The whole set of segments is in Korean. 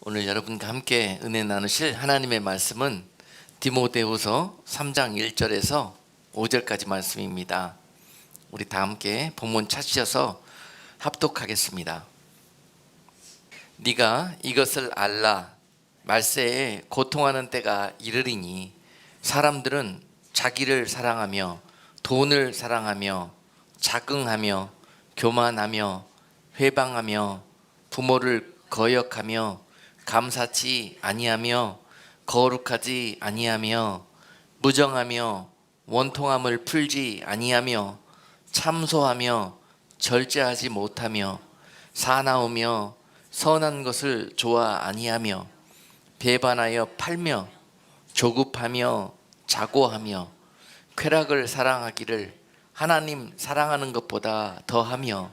오늘 여러분과 함께 은혜 나누실 하나님의 말씀은 디모데후서 3장 1절에서 5절까지 말씀입니다. 우리 다 함께 본문 찾으셔서 합독하겠습니다. 네가 이것을 알라. 말세에 고통하는 때가 이르리니 사람들은 자기를 사랑하며 돈을 사랑하며 자긍하며 교만하며 회방하며 부모를 거역하며 감사치 아니하며 거룩하지 아니하며 무정하며 원통함을 풀지 아니하며 참소하며 절제하지 못하며 사나우며 선한 것을 좋아 아니하며 배반하여 팔며 조급하며 자고하며 쾌락을 사랑하기를 하나님 사랑하는 것보다 더하며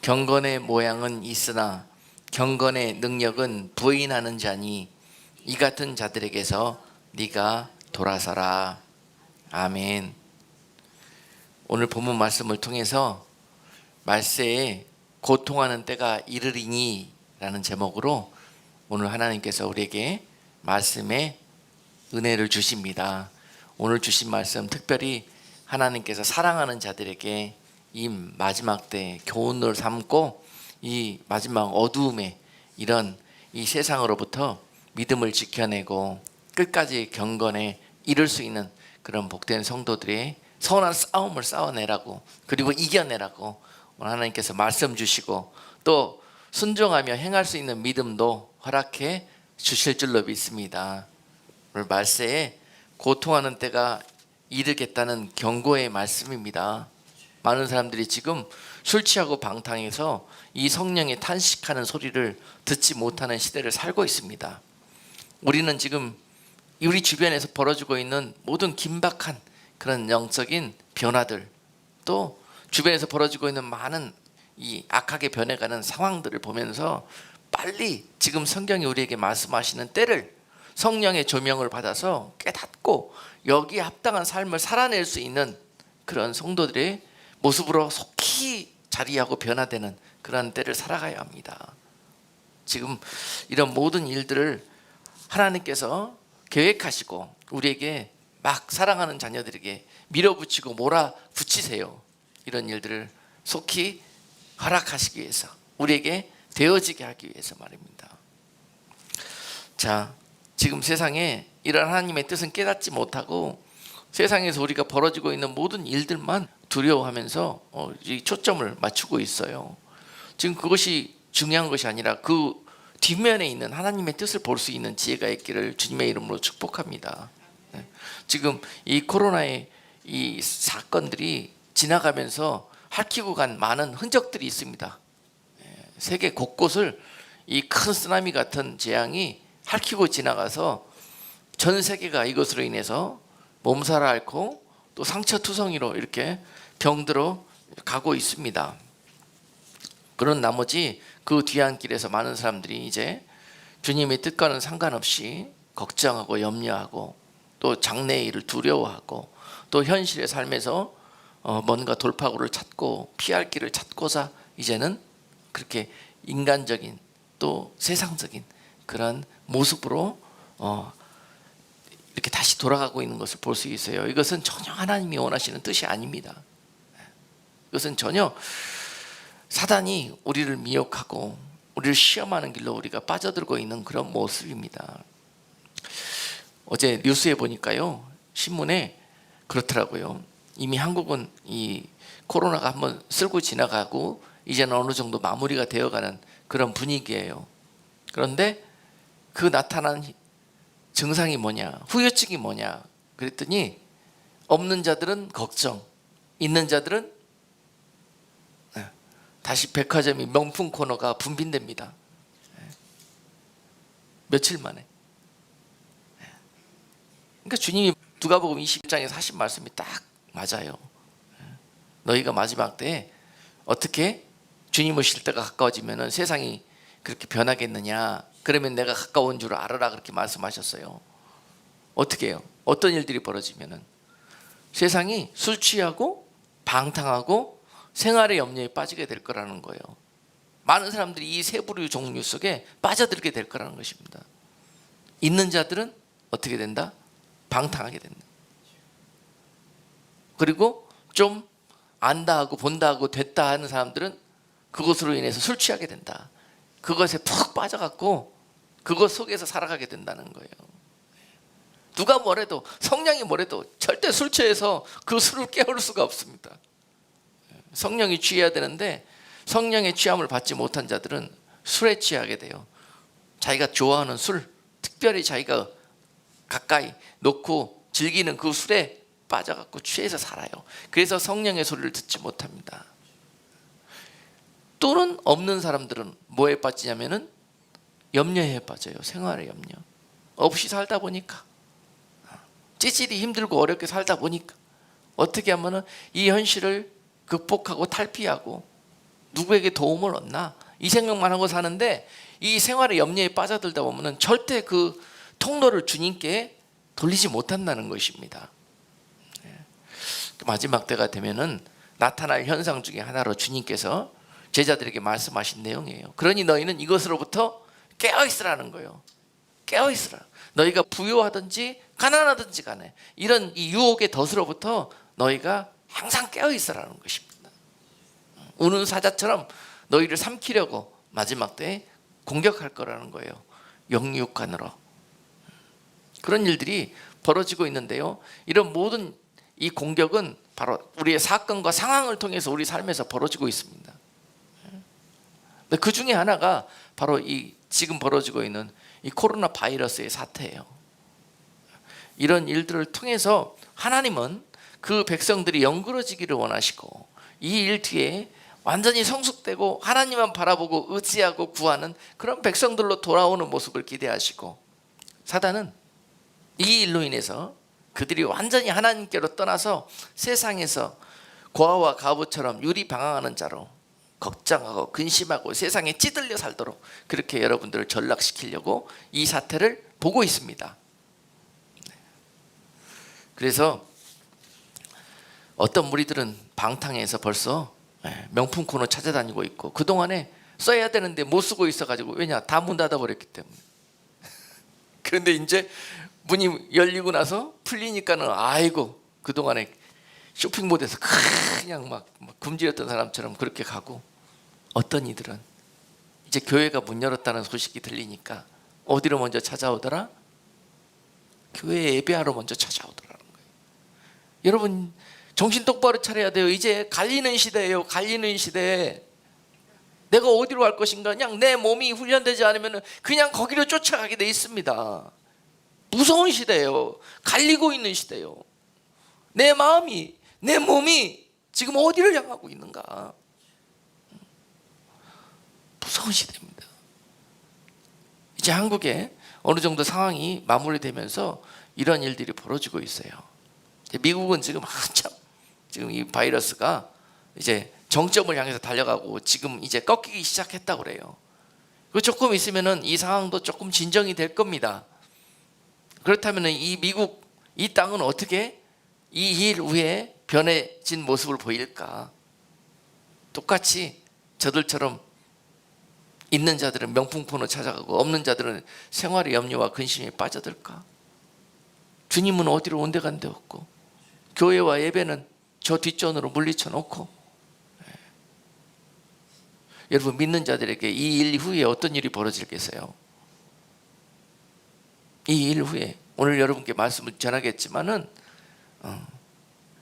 경건의 모양은 있으나 경건의 능력은 부인하는 자니 이 같은 자들에게서 네가 돌아서라. 아멘. 오늘 본문 말씀을 통해서 말세에 고통하는 때가 이르리니 라는 제목으로 오늘 하나님께서 우리에게 말씀의 은혜를 주십니다. 오늘 주신 말씀 특별히 하나님께서 사랑하는 자들에게 이 마지막 때 교훈을 삼고 이 마지막 어두움에 이런 이 세상으로부터 믿음을 지켜내고 끝까지 경건에 이룰 수 있는 그런 복된 성도들의 선한 싸움을 싸워내라고, 그리고 이겨내라고 오늘 하나님께서 말씀 주시고 또 순종하며 행할 수 있는 믿음도 허락해 주실 줄로 믿습니다. 오늘 말세에 고통하는 때가 이르겠다는 경고의 말씀입니다. 많은 사람들이 지금 술 취하고 방탕해서 이 성령의 탄식하는 소리를 듣지 못하는 시대를 살고 있습니다. 우리는 지금 우리 주변에서 벌어지고 있는 모든 긴박한 그런 영적인 변화들, 또 주변에서 벌어지고 있는 많은 이 악하게 변해가는 상황들을 보면서 빨리 지금 성경이 우리에게 말씀하시는 때를 성령의 조명을 받아서 깨닫고 여기에 합당한 삶을 살아낼 수 있는 그런 성도들의 모습으로 속히 자리하고 변화되는 그런 때를 살아가야 합니다. 지금 이런 모든 일들을 하나님께서 계획하시고 우리에게 막 사랑하는 자녀들에게 밀어붙이고 몰아붙이세요. 이런 일들을 속히 허락하시기 위해서, 우리에게 되어지게 하기 위해서 말입니다. 자, 지금 세상에 이런 하나님의 뜻은 깨닫지 못하고 세상에서 우리가 벌어지고 있는 모든 일들만 두려워하면서 이 초점을 맞추고 있어요. 지금 그것이 중요한 것이 아니라 그 뒷면에 있는 하나님의 뜻을 볼 수 있는 지혜가 있기를 주님의 이름으로 축복합니다. 지금 이 코로나의 이 사건들이 지나가면서 핥히고 간 많은 흔적들이 있습니다. 세계 곳곳을 이 큰 쓰나미 같은 재앙이 핥히고 지나가서 전 세계가 이것으로 인해서 몸살을 앓고 또 상처투성이로 이렇게 병들어 가고 있습니다. 그런 나머지 그 뒤안길에서 많은 사람들이 이제 주님의 뜻과는 상관없이 걱정하고 염려하고 또 장래의 일을 두려워하고 또 현실의 삶에서 뭔가 돌파구를 찾고 피할 길을 찾고자 이제는 그렇게 인간적인 또 세상적인 그런 모습으로 이렇게 다시 돌아가고 있는 것을 볼 수 있어요. 이것은 전혀 하나님이 원하시는 뜻이 아닙니다. 이것은 전혀 사단이 우리를 미혹하고 우리를 시험하는 길로 우리가 빠져들고 있는 그런 모습입니다. 어제 뉴스에 보니까요, 신문에 그렇더라고요. 이미 한국은 이 코로나가 한번 쓸고 지나가고 이제는 어느 정도 마무리가 되어가는 그런 분위기예요. 그런데 그 나타난 증상이 뭐냐, 후유증이 뭐냐 그랬더니 없는 자들은 걱정, 있는 자들은 다시 백화점이 명품 코너가 붐빈답니다. 며칠 만에. 그러니까 주님이 누가복음 21장에서 하신 말씀이 딱 맞아요. 너희가 마지막 때에 어떻게 주님 오실 때가 가까워지면 세상이 그렇게 변하겠느냐, 그러면 내가 가까운 줄 알아라, 그렇게 말씀하셨어요. 어떻게 해요? 어떤 일들이 벌어지면 세상이 술 취하고 방탕하고 생활의 염려에 빠지게 될 거라는 거예요. 많은 사람들이 이 세 부류 종류 속에 빠져들게 될 거라는 것입니다. 있는 자들은 어떻게 된다? 방탕하게 된다. 그리고 좀 안다 하고 본다 하고 됐다 하는 사람들은 그것으로 인해서 술 취하게 된다. 그것에 푹 빠져갖고 그것 속에서 살아가게 된다는 거예요. 누가 뭐래도, 성령이 뭐래도 절대 술 취해서 그 술을 깨울 수가 없습니다. 성령이 취해야 되는데 성령의 취함을 받지 못한 자들은 술에 취하게 돼요. 자기가 좋아하는 술, 특별히 자기가 가까이 놓고 즐기는 그 술에 빠져갖고 취해서 살아요. 그래서 성령의 소리를 듣지 못합니다. 또는 없는 사람들은 뭐에 빠지냐면은 염려에 빠져요. 생활의 염려. 없이 살다 보니까, 찌질이 힘들고 어렵게 살다 보니까 어떻게 하면은 이 현실을 극복하고 탈피하고 누구에게 도움을 얻나, 이 생각만 하고 사는데 이 생활의 염려에 빠져들다 보면은 절대 그 통로를 주님께 돌리지 못한다는 것입니다. 마지막 때가 되면은 나타날 현상 중에 하나로 주님께서 제자들에게 말씀하신 내용이에요. 그러니 너희는 이것으로부터 깨어있으라는 거예요. 깨어있으라. 너희가 부유하든지 가난하든지 간에 이런 이 유혹의 덫으로부터 너희가 항상 깨어있으라는 것입니다. 우는 사자처럼 너희를 삼키려고 마지막 때에 공격할 거라는 거예요. 영육간으로. 그런 일들이 벌어지고 있는데요, 이런 모든 이 공격은 바로 우리의 사건과 상황을 통해서 우리 삶에서 벌어지고 있습니다. 그 중에 하나가 바로 이 지금 벌어지고 있는 이 코로나 바이러스의 사태예요. 이런 일들을 통해서 하나님은 그 백성들이 영그러지기를 원하시고 이 일 뒤에 완전히 성숙되고 하나님만 바라보고 의지하고 구하는 그런 백성들로 돌아오는 모습을 기대하시고, 사단은 이 일로 인해서 그들이 완전히 하나님께로 떠나서 세상에서 고아와 가부처럼 유리방황하는 자로 걱정하고 근심하고 세상에 찌들려 살도록 그렇게 여러분들을 전락시키려고 이 사태를 보고 있습니다. 그래서 어떤 무리들은 방탕해서 벌써 명품 코너 찾아다니고 있고, 그동안에 써야 되는데 못 쓰고 있어가지고, 왜냐? 다 문 닫아버렸기 때문에. 그런데 이제 문이 열리고 나서 풀리니까는 아이고, 그동안에 쇼핑몰에서 그냥 막 굶주렸던 사람처럼 그렇게 가고, 어떤 이들은 이제 교회가 문 열었다는 소식이 들리니까 어디로 먼저 찾아오더라? 교회 예배하러 먼저 찾아오더라는 거예요. 여러분 정신 똑바로 차려야 돼요. 이제 갈리는 시대예요. 갈리는 시대. 내가 어디로 갈 것인가, 그냥 내 몸이 훈련되지 않으면 그냥 거기로 쫓아가게 돼 있습니다. 무서운 시대예요. 갈리고 있는 시대예요. 내 마음이, 내 몸이 지금 어디를 향하고 있는가. 무서운 시대입니다. 이제 한국에 어느 정도 상황이 마무리되면서 이런 일들이 벌어지고 있어요. 미국은 지금 한참 지금 이 바이러스가 이제 정점을 향해서 달려가고 지금 이제 꺾이기 시작했다고 그래요. 그 조금 있으면은 이 상황도 조금 진정이 될 겁니다. 그렇다면 이 미국, 이 땅은 어떻게 이 일 후에 변해진 모습을 보일까? 똑같이 저들처럼 있는 자들은 명품폰을 찾아가고 없는 자들은 생활의 염려와 근심에 빠져들까? 주님은 어디로 온데간데 없고 교회와 예배는 저 뒷전으로 물리쳐 놓고, 여러분 믿는 자들에게 이 일 후에 어떤 일이 벌어질겠어요? 이 일 후에 오늘 여러분께 말씀을 전하겠지만은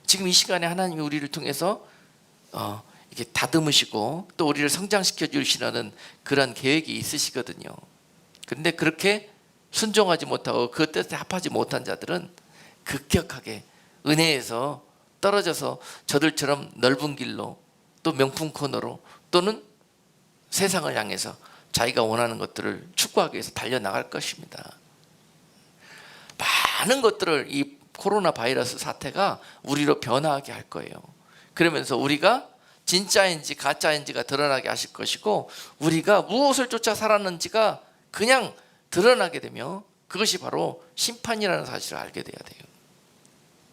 지금 이 시간에 하나님이 우리를 통해서 이렇게 다듬으시고 또 우리를 성장시켜 주시려는 그런 계획이 있으시거든요. 그런데 그렇게 순종하지 못하고 그 뜻에 합하지 못한 자들은 급격하게 은혜에서 떨어져서 저들처럼 넓은 길로 또 명품 코너로 또는 세상을 향해서 자기가 원하는 것들을 추구하기 위해서 달려나갈 것입니다. 많은 것들을 이 코로나 바이러스 사태가 우리로 변화하게 할 거예요. 그러면서 우리가 진짜인지 가짜인지가 드러나게 하실 것이고, 우리가 무엇을 쫓아 살았는지가 그냥 드러나게 되며 그것이 바로 심판이라는 사실을 알게 돼야 돼요.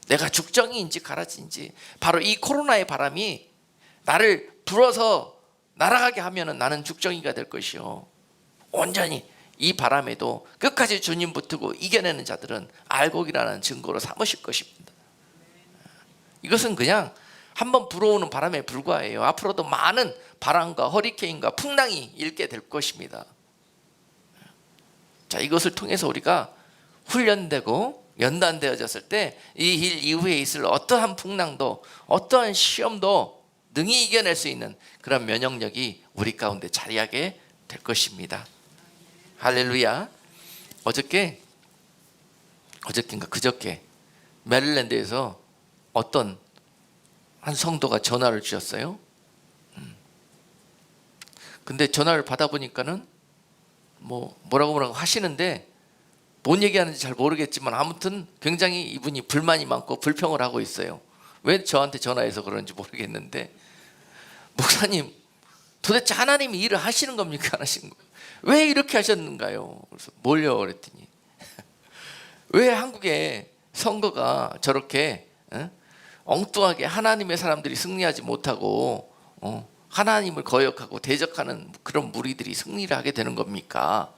내가 죽정이인지 가라지인지 바로 이 코로나의 바람이 나를 불어서 날아가게 하면은 나는 죽정이가 될 것이요. 온전히 이 바람에도 끝까지 주님 붙들고 이겨내는 자들은 알곡이라는 증거로 삼으실 것입니다. 이것은 그냥 한번 불어오는 바람에 불과해요. 앞으로도 많은 바람과 허리케인과 풍랑이 일게 될 것입니다. 자, 이것을 통해서 우리가 훈련되고 연단되어졌을 때 이 일 이후에 있을 어떠한 풍랑도 어떠한 시험도 능히 이겨낼 수 있는 그런 면역력이 우리 가운데 자리하게 될 것입니다. 할렐루야. 어저께인가 그저께 메릴랜드에서 어떤 한 성도가 전화를 주셨어요. 근데 전화를 받아보니까는 뭐라고 하시는데 뭔 얘기하는지 잘 모르겠지만 아무튼 굉장히 이분이 불만이 많고 불평을 하고 있어요. 왜 저한테 전화해서 그런지 모르겠는데, 목사님 도대체 하나님이 일을 하시는 겁니까 안 하시는 거예요? 왜 이렇게 하셨는가요? 그래서 뭘요? 그랬더니 왜 한국의 선거가 저렇게 엉뚱하게 하나님의 사람들이 승리하지 못하고 하나님을 거역하고 대적하는 그런 무리들이 승리를 하게 되는 겁니까?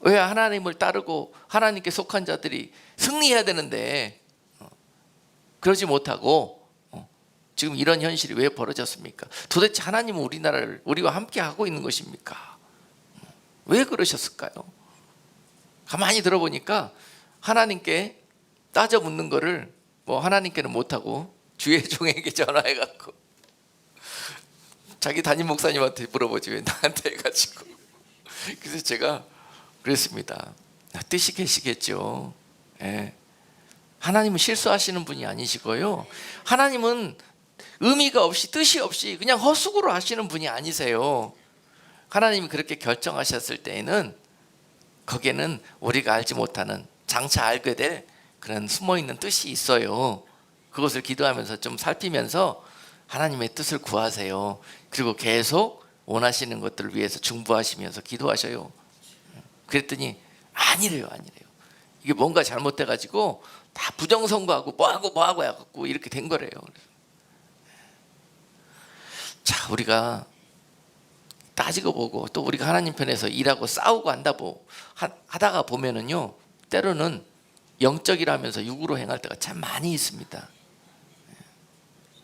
왜 하나님을 따르고 하나님께 속한 자들이 승리해야 되는데 그러지 못하고 지금 이런 현실이 왜 벌어졌습니까? 도대체 하나님은 우리나라를 우리와 함께 하고 있는 것입니까? 왜 그러셨을까요? 가만히 들어보니까 하나님께 따져 묻는 거를 하나님께는 못하고 주의 종에게 전화해갖고 자기 담임 목사님한테 물어보지 왜 나한테 해가지고. 그래서 제가 그랬습니다. 뜻이 계시겠죠. 하나님은 실수하시는 분이 아니시고요, 하나님은 의미가 없이 뜻이 없이 그냥 헛수고로 하시는 분이 아니세요. 하나님이 그렇게 결정하셨을 때에는 거기에는 우리가 알지 못하는 장차 알게 될 그런 숨어있는 뜻이 있어요. 그것을 기도하면서 좀 살피면서 하나님의 뜻을 구하세요. 그리고 계속 원하시는 것들을 위해서 중보하시면서 기도하셔요. 그랬더니 아니래요. 이게 뭔가 잘못돼가지고 다 부정선거하고 뭐하고 해갖고 이렇게 된 거래요. 자, 우리가 따지고 보고 또 우리가 하나님 편에서 일하고 싸우고 하다가 보면은요, 때로는 영적이라면서 육으로 행할 때가 참 많이 있습니다.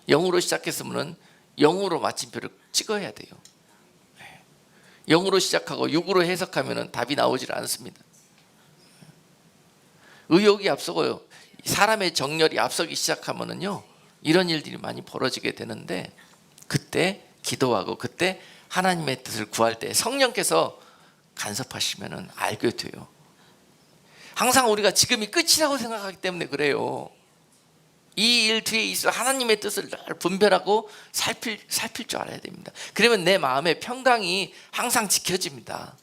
영으로 시작했으면 영으로 마침표를 찍어야 돼요. 영으로 시작하고 육으로 해석하면 답이 나오질 않습니다. 의욕이 앞서고요, 사람의 정열이 앞서기 시작하면은요, 이런 일들이 많이 벌어지게 되는데, 그때 기도하고 그때 하나님의 뜻을 구할 때 성령께서 간섭하시면은 알게 돼요. 항상 우리가 지금이 끝이라고 생각하기 때문에 그래요. 이 일 뒤에 있어 하나님의 뜻을 늘 분별하고 살필 줄 알아야 됩니다. 그러면 내 마음의 평강이 항상 지켜집니다.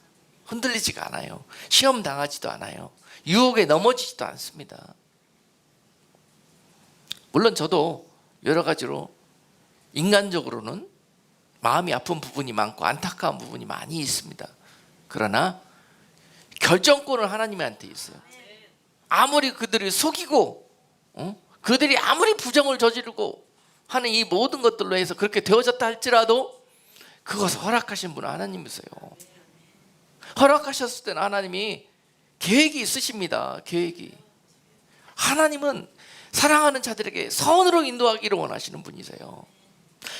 흔들리지가 않아요. 시험 당하지도 않아요. 유혹에 넘어지지도 않습니다. 물론 저도 여러 가지로 인간적으로는 마음이 아픈 부분이 많고 안타까운 부분이 많이 있습니다. 그러나 결정권은 하나님한테 있어요. 아무리 그들이 속이고 그들이 아무리 부정을 저지르고 하는 이 모든 것들로 해서 그렇게 되어졌다 할지라도 그것을 허락하신 분은 하나님이세요. 허락하셨을 때는 하나님이 계획이 있으십니다. 계획이. 하나님은 사랑하는 자들에게 선으로 인도하기를 원하시는 분이세요.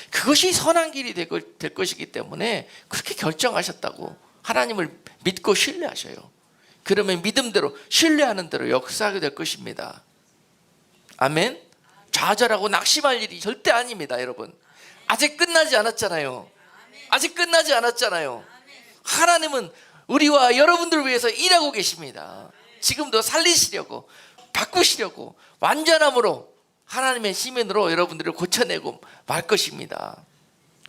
그것이 선한 길이 될 것이기 때문에 그렇게 결정하셨다고 하나님을 믿고 신뢰하셔요. 그러면 믿음대로 신뢰하는 대로 역사하게 될 것입니다. 아멘. 좌절하고 낙심할 일이 절대 아닙니다. 여러분, 아직 끝나지 않았잖아요. 하나님은 우리와 여러분들을 위해서 일하고 계십니다. 지금도 살리시려고, 바꾸시려고 완전함으로 하나님의 시민으로 여러분들을 고쳐내고 말 것입니다.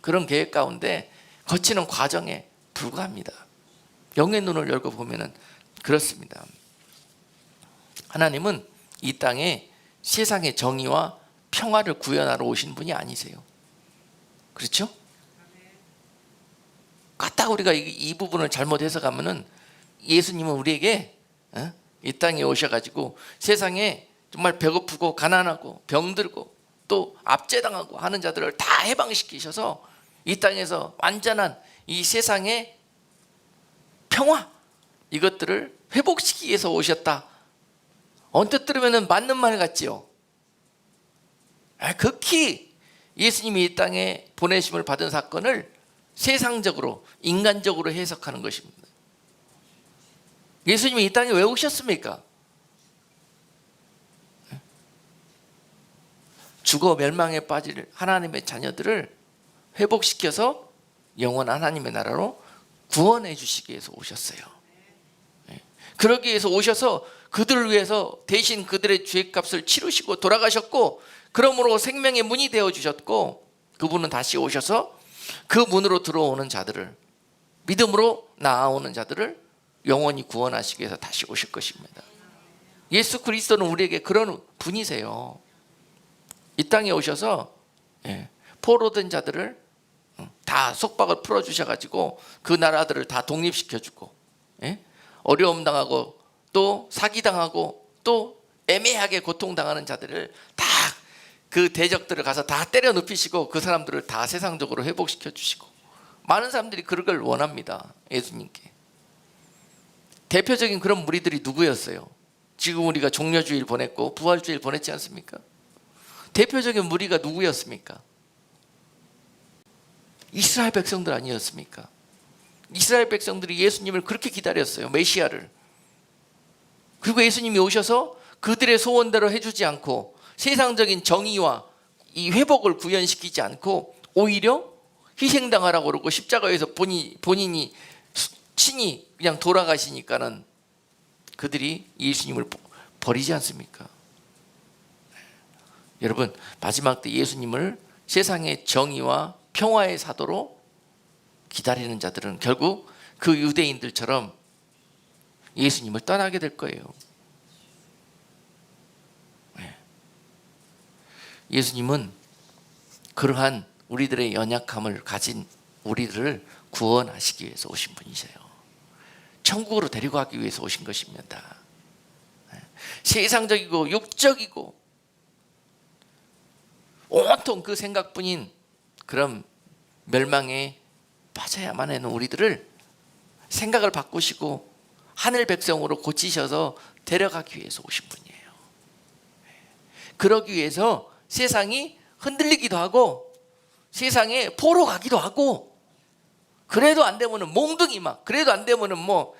그런 계획 가운데 거치는 과정에 불과합니다. 영의 눈을 열고 보면은 그렇습니다. 하나님은 이 땅에 세상의 정의와 평화를 구현하러 오신 분이 아니세요. 그렇죠? 까딱 우리가 이 부분을 잘못 해석하면은 예수님은 우리에게 이 땅에 오셔가지고 세상에 정말 배고프고 가난하고 병들고 또 압제당하고 하는 자들을 다 해방시키셔서 이 땅에서 완전한 이 세상의 평화, 이것들을 회복시키기 위해서 오셨다. 언뜻 들으면 맞는 말 같지요. 극히 예수님이 이 땅에 보내심을 받은 사건을 세상적으로, 인간적으로 해석하는 것입니다. 예수님이 이 땅에 왜 오셨습니까? 죽어 멸망에 빠질 하나님의 자녀들을 회복시켜서 영원한 하나님의 나라로 구원해 주시기 위해서 오셨어요. 그러기 위해서 오셔서 그들을 위해서 대신 그들의 죄값을 치르시고 돌아가셨고, 그러므로 생명의 문이 되어 주셨고, 그분은 다시 오셔서 그 문으로 들어오는 자들을, 믿음으로 나아오는 자들을 영원히 구원하시기 위해서 다시 오실 것입니다. 예수 그리스도는 우리에게 그런 분이세요. 이 땅에 오셔서 포로된 자들을 다 속박을 풀어주셔가지고 그 나라들을 다 독립시켜주고, 어려움 당하고 또 사기당하고 또 애매하게 고통당하는 자들을 다 그 대적들을 가서 다 때려 눕히시고 그 사람들을 다 세상적으로 회복시켜 주시고, 많은 사람들이 그걸 원합니다. 예수님께. 대표적인 그런 무리들이 누구였어요? 지금 우리가 종려주일 보냈고 부활주일 보냈지 않습니까? 대표적인 무리가 누구였습니까? 이스라엘 백성들 아니었습니까? 이스라엘 백성들이 예수님을 그렇게 기다렸어요. 메시아를. 그리고 예수님이 오셔서 그들의 소원대로 해주지 않고 세상적인 정의와 이 회복을 구현시키지 않고 오히려 희생당하라고 그러고 십자가에서 본인이 친히 그냥 돌아가시니까는 그들이 예수님을 버리지 않습니까? 여러분, 마지막 때 예수님을 세상의 정의와 평화의 사도로 기다리는 자들은 결국 그 유대인들처럼 예수님을 떠나게 될 거예요. 예수님은 그러한 우리들의 연약함을 가진 우리들을 구원하시기 위해서 오신 분이세요. 천국으로 데리고 가기 위해서 오신 것입니다. 세상적이고 육적이고 온통 그 생각뿐인 그런 멸망에 빠져야만 하는 우리들을 생각을 바꾸시고 하늘 백성으로 고치셔서 데려가기 위해서 오신 분이에요. 그러기 위해서 세상이 흔들리기도 하고 세상에 포로 가기도 하고, 그래도 안 되면은 몽둥이 막, 그래도 안 되면은 뭐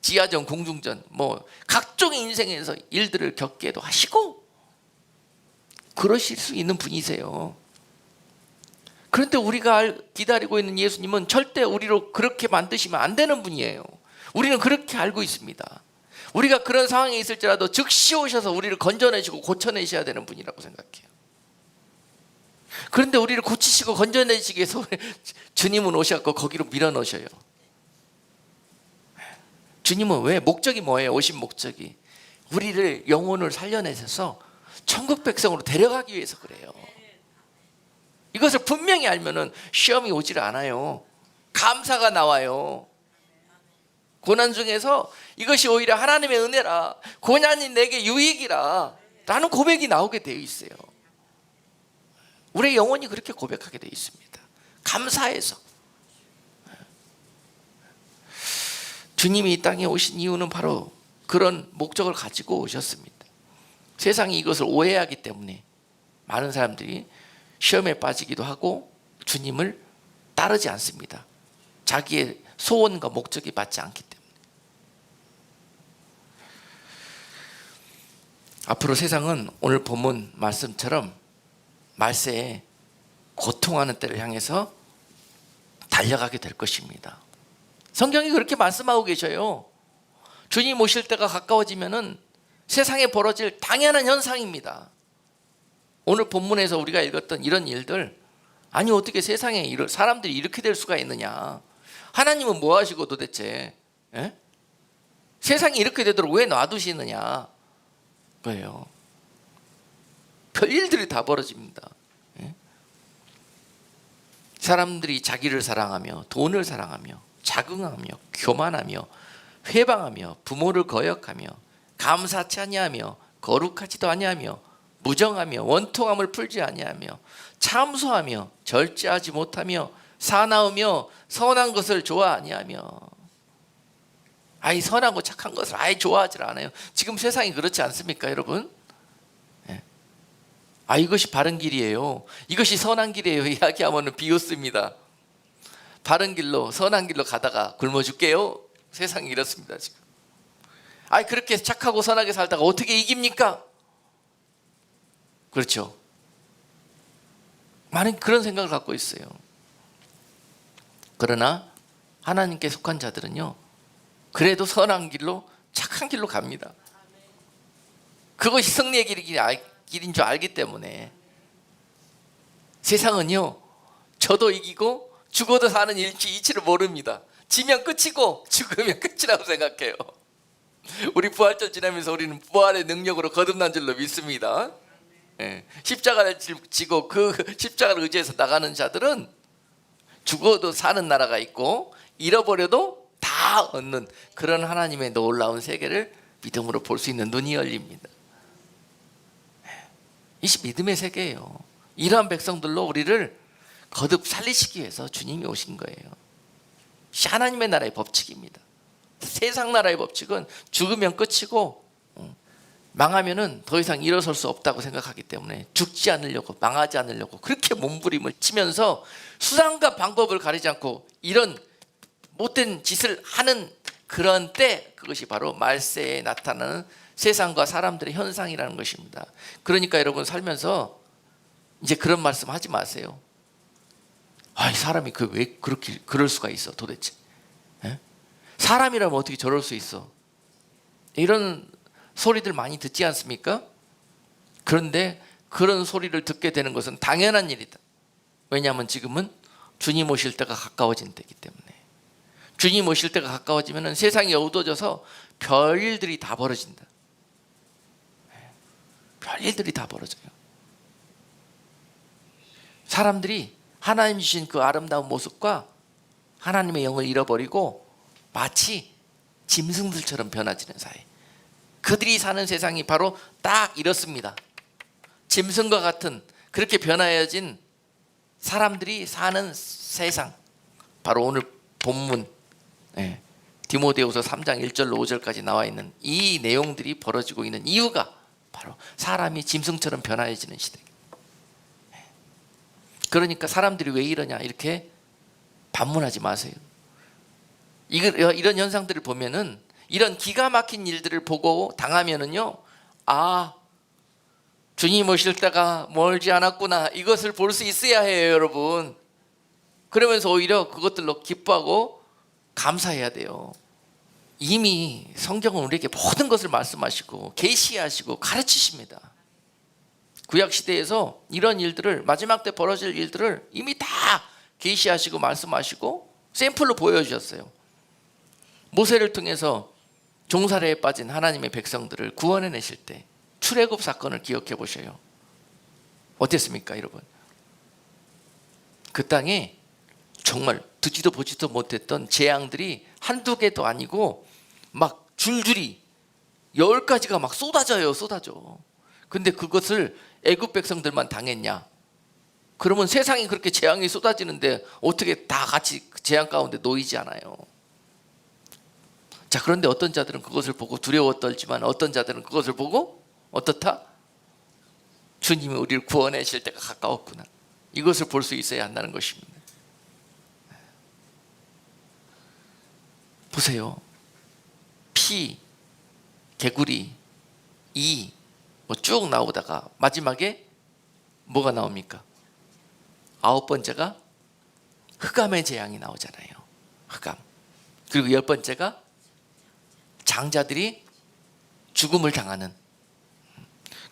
지하전, 공중전, 뭐 각종의 인생에서 일들을 겪게도 하시고 그러실 수 있는 분이세요. 그런데 우리가 기다리고 있는 예수님은 절대 우리로 그렇게 만드시면 안 되는 분이에요. 우리는 그렇게 알고 있습니다. 우리가 그런 상황에 있을지라도 즉시 오셔서 우리를 건져내시고 고쳐내셔야 되는 분이라고 생각해요. 그런데 우리를 고치시고 건져내시기 위해서 주님은 오셨고 거기로 밀어넣으셔요. 주님은 왜? 목적이 뭐예요? 오신 목적이 우리를, 영혼을 살려내셔서 천국 백성으로 데려가기 위해서 그래요. 이것을 분명히 알면은 시험이 오지를 않아요. 감사가 나와요. 고난 중에서 이것이 오히려 하나님의 은혜라, 고난이 내게 유익이라 라는 고백이 나오게 되어 있어요. 우리의 영혼이 그렇게 고백하게 되어 있습니다. 감사해서. 주님이 이 땅에 오신 이유는 바로 그런 목적을 가지고 오셨습니다. 세상이 이것을 오해하기 때문에 많은 사람들이 시험에 빠지기도 하고 주님을 따르지 않습니다. 자기의 소원과 목적이 맞지 않기 때문에. 앞으로 세상은 오늘 본문 말씀처럼 말세에 고통하는 때를 향해서 달려가게 될 것입니다. 성경이 그렇게 말씀하고 계셔요. 주님 오실 때가 가까워지면은 세상에 벌어질 당연한 현상입니다. 오늘 본문에서 우리가 읽었던 이런 일들, 아니 어떻게 세상에 사람들이 이렇게 될 수가 있느냐, 하나님은 뭐 하시고 도대체 세상이 이렇게 되도록 왜 놔두시느냐 거예요. 별일들이 다 벌어집니다. 사람들이 자기를 사랑하며 돈을 사랑하며 자긍하며 교만하며 회방하며 부모를 거역하며 감사치 아니하며 거룩하지도 아니하며 무정하며 원통함을 풀지 아니하며 참소하며 절제하지 못하며 사나우며 선한 것을 좋아 아니하며. 아이 선하고 착한 것을 아예 좋아하지 않아요. 지금 세상이 그렇지 않습니까, 여러분? 예. 아 이것이 바른 길이에요. 이것이 선한 길이에요. 이야기하면 비웃습니다. 바른 길로 선한 길로 가다가 굶어 죽게요. 세상이 이렇습니다 지금. 아이 그렇게 착하고 선하게 살다가 어떻게 이깁니까? 그렇죠. 많은 그런 생각을 갖고 있어요. 그러나 하나님께 속한 자들은요, 그래도 선한 길로 착한 길로 갑니다. 그것이 승리의 길인 줄 알기 때문에. 세상은요, 저도 이기고 죽어도 사는 이치를 모릅니다. 지면 끝이고 죽으면 끝이라고 생각해요. 우리 부활절 지나면서 우리는 부활의 능력으로 거듭난 줄로 믿습니다. 예. 십자가를 지고 그 십자가를 의지해서 나가는 자들은 죽어도 사는 나라가 있고 잃어버려도 다 얻는 그런 하나님의 놀라운 세계를 믿음으로 볼 수 있는 눈이 열립니다. 이것이 믿음의 세계예요. 이러한 백성들로 우리를 거듭 살리시기 위해서 주님이 오신 거예요. 하나님의 나라의 법칙입니다. 세상 나라의 법칙은 죽으면 끝이고 망하면은 더 이상 일어설 수 없다고 생각하기 때문에 죽지 않으려고, 망하지 않으려고 그렇게 몸부림을 치면서 수단과 방법을 가리지 않고 이런 못된 짓을 하는 그런 때, 그것이 바로 말세에 나타나는 세상과 사람들의 현상이라는 것입니다. 그러니까 여러분 살면서 이제 그런 말씀 하지 마세요. 아, 사람이 왜 그렇게 그럴 수가 있어 도대체? 에? 사람이라면 어떻게 저럴 수 있어? 이런 소리들 많이 듣지 않습니까? 그런데 그런 소리를 듣게 되는 것은 당연한 일이다. 왜냐하면 지금은 주님 오실 때가 가까워진 때이기 때문에. 주님 오실 때가 가까워지면 세상이 어두워져서 별일들이 다 벌어진다. 별일들이 다 벌어져요. 사람들이 하나님 주신 그 아름다운 모습과 하나님의 영을 잃어버리고 마치 짐승들처럼 변화지는 사이. 그들이 사는 세상이 바로 딱 이렇습니다. 짐승과 같은 그렇게 변화해진 사람들이 사는 세상, 바로 오늘 본문 디모데후서 3장 1절로 5절까지 나와 있는 이 내용들이 벌어지고 있는 이유가 바로 사람이 짐승처럼 변화해지는 시대입니다. 그러니까 사람들이 왜 이러냐 이렇게 반문하지 마세요. 이런 현상들을 보면은, 이런 기가 막힌 일들을 보고 당하면은요, 아, 주님 오실 때가 멀지 않았구나, 이것을 볼 수 있어야 해요, 여러분. 그러면서 오히려 그것들로 기뻐하고 감사해야 돼요. 이미 성경은 우리에게 모든 것을 말씀하시고 계시하시고 가르치십니다. 구약시대에서 이런 일들을, 마지막 때 벌어질 일들을 이미 다 계시하시고 말씀하시고 샘플로 보여주셨어요. 모세를 통해서 종살이에 빠진 하나님의 백성들을 구원해내실 때 출애굽 사건을 기억해 보셔요. 어땠습니까, 여러분? 그 땅에 정말 듣지도 보지도 못했던 재앙들이 한두 개도 아니고 막 줄줄이 10가지가 막 쏟아져요. 근데 그것을 애굽 백성들만 당했냐? 그러면 세상이 그렇게 재앙이 쏟아지는데 어떻게 다 같이 재앙 가운데 놓이지 않아요? 자, 그런데 어떤 자들은 그것을 보고 두려워 떨지만 어떤 자들은 그것을 보고 어떻다? 주님이 우리를 구원하실 때가 가까웠구나, 이것을 볼 수 있어야 한다는 것입니다. 보세요. 피, 개구리, 이 쭉 나오다가 마지막에 뭐가 나옵니까? 9번째가 흑암의 재앙이 나오잖아요. 흑암. 그리고 10번째가 장자들이 죽음을 당하는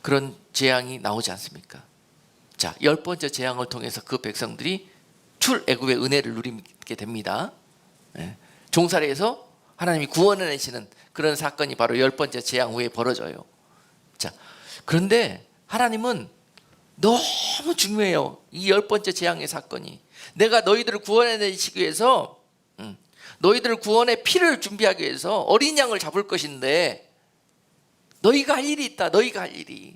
그런 재앙이 나오지 않습니까? 자, 10번째 재앙을 통해서 그 백성들이 출애굽의 은혜를 누리게 됩니다. 종살이에서 하나님이 구원해내시는 그런 사건이 바로 10번째 재앙 후에 벌어져요. 자, 그런데 하나님은 너무 중요해요. 이 10번째 재앙의 사건이. 내가 너희들을 구원해내시기 위해서, 너희들을 구원의 피를 준비하기 위해서 어린 양을 잡을 것인데 너희가 할 일이 있다. 너희가 할 일이.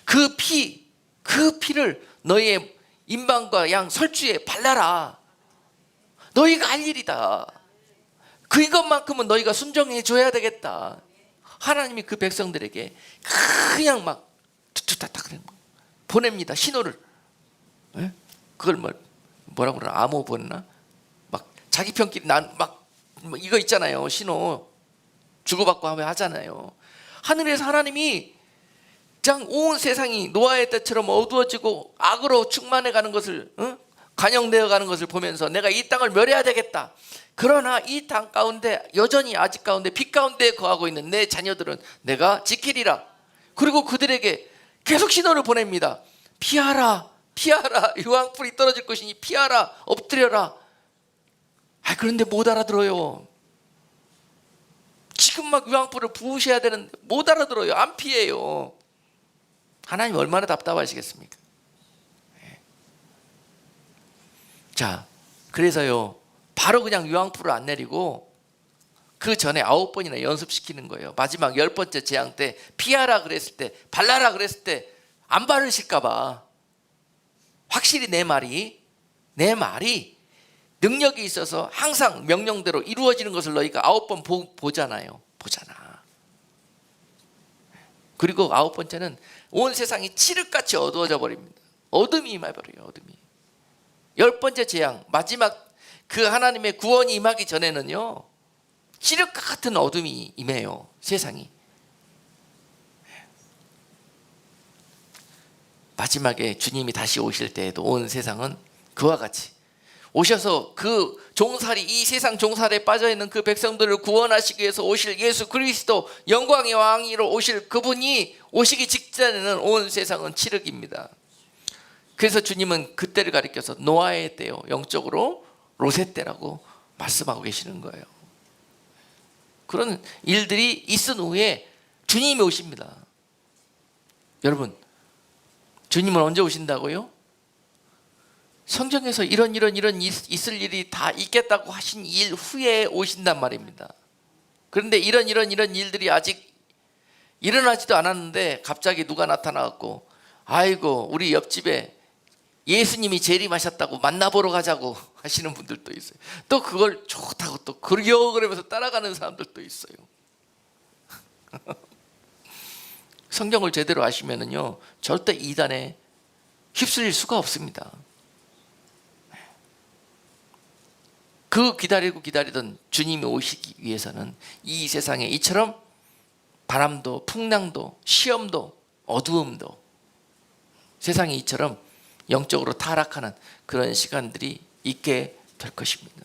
그 피를 너희의 임방과 양 설주에 발라라. 너희가 할 일이다. 그것만큼은 너희가 순종해 줘야 되겠다. 하나님이 그 백성들에게 그냥 막 툭툭탁탁 보냅니다. 신호를. 네? 그걸 뭐라고 그러나? 암호 보냈나? 막 자기 편끼리 막 이거 있잖아요. 신호 주고받고 하면 하잖아요. 하늘에서 하나님이 장 온 세상이 노아의 때처럼 어두워지고 악으로 충만해 가는 것을, 간영되어 가는 것을 보면서 내가 이 땅을 멸해야 되겠다. 그러나 이 땅 가운데 여전히 아직 가운데 빛 가운데 거하고 있는 내 자녀들은 내가 지키리라. 그리고 그들에게 계속 신호를 보냅니다. 피하라, 피하라. 유황불이 떨어질 것이니 피하라, 엎드려라. 그런데 못 알아들어요. 지금 막 유황불을 부으셔야 되는데 못 알아들어요. 안 피해요. 하나님 얼마나 답답하시겠습니까? 자, 그래서요, 바로 그냥 유황불을 안 내리고 그 전에 9번이나 연습시키는 거예요. 마지막 10번째 재앙 때 피하라 그랬을 때, 발라라 그랬을 때 안 바르실까 봐 확실히 내 말이 능력이 있어서 항상 명령대로 이루어지는 것을 너희가 9번 보잖아요. 그리고 9번째는 온 세상이 칠흑같이 어두워져 버립니다. 어둠이 임해버려요. 어둠이. 10번째 재앙, 마지막 그 하나님의 구원이 임하기 전에는요, 칠흑과 같은 어둠이 임해요. 세상이. 마지막에 주님이 다시 오실 때에도 온 세상은 그와 같이 오셔서 그 종살이, 이 세상 종살에 빠져있는 그 백성들을 구원하시기 위해서 오실 예수 그리스도, 영광의 왕으로 오실 그분이 오시기 직전에는 온 세상은 칠흑입니다. 그래서 주님은 그때를 가리켜서 노아의 때요, 영적으로 롯의 때라고 말씀하고 계시는 거예요. 그런 일들이 있은 후에 주님이 오십니다. 여러분, 주님은 언제 오신다고요? 성경에서 이런 있을 일이 다 있겠다고 하신 일 후에 오신단 말입니다. 그런데 이런 일들이 아직 일어나지도 않았는데 갑자기 누가 나타나갖고, 아이고 우리 옆집에 예수님이 재림하셨다고 만나보러 가자고 하시는 분들도 있어요. 또 그걸 좋다고 또 그러면서 따라가는 사람들도 있어요. 성경을 제대로 아시면은요, 절대 이단에 휩쓸릴 수가 없습니다. 그 기다리던 주님이 오시기 위해서는 이 세상에 이처럼 바람도 풍랑도 시험도 어두움도, 세상이 이처럼 영적으로 타락하는 그런 시간들이 있게 될 것입니다.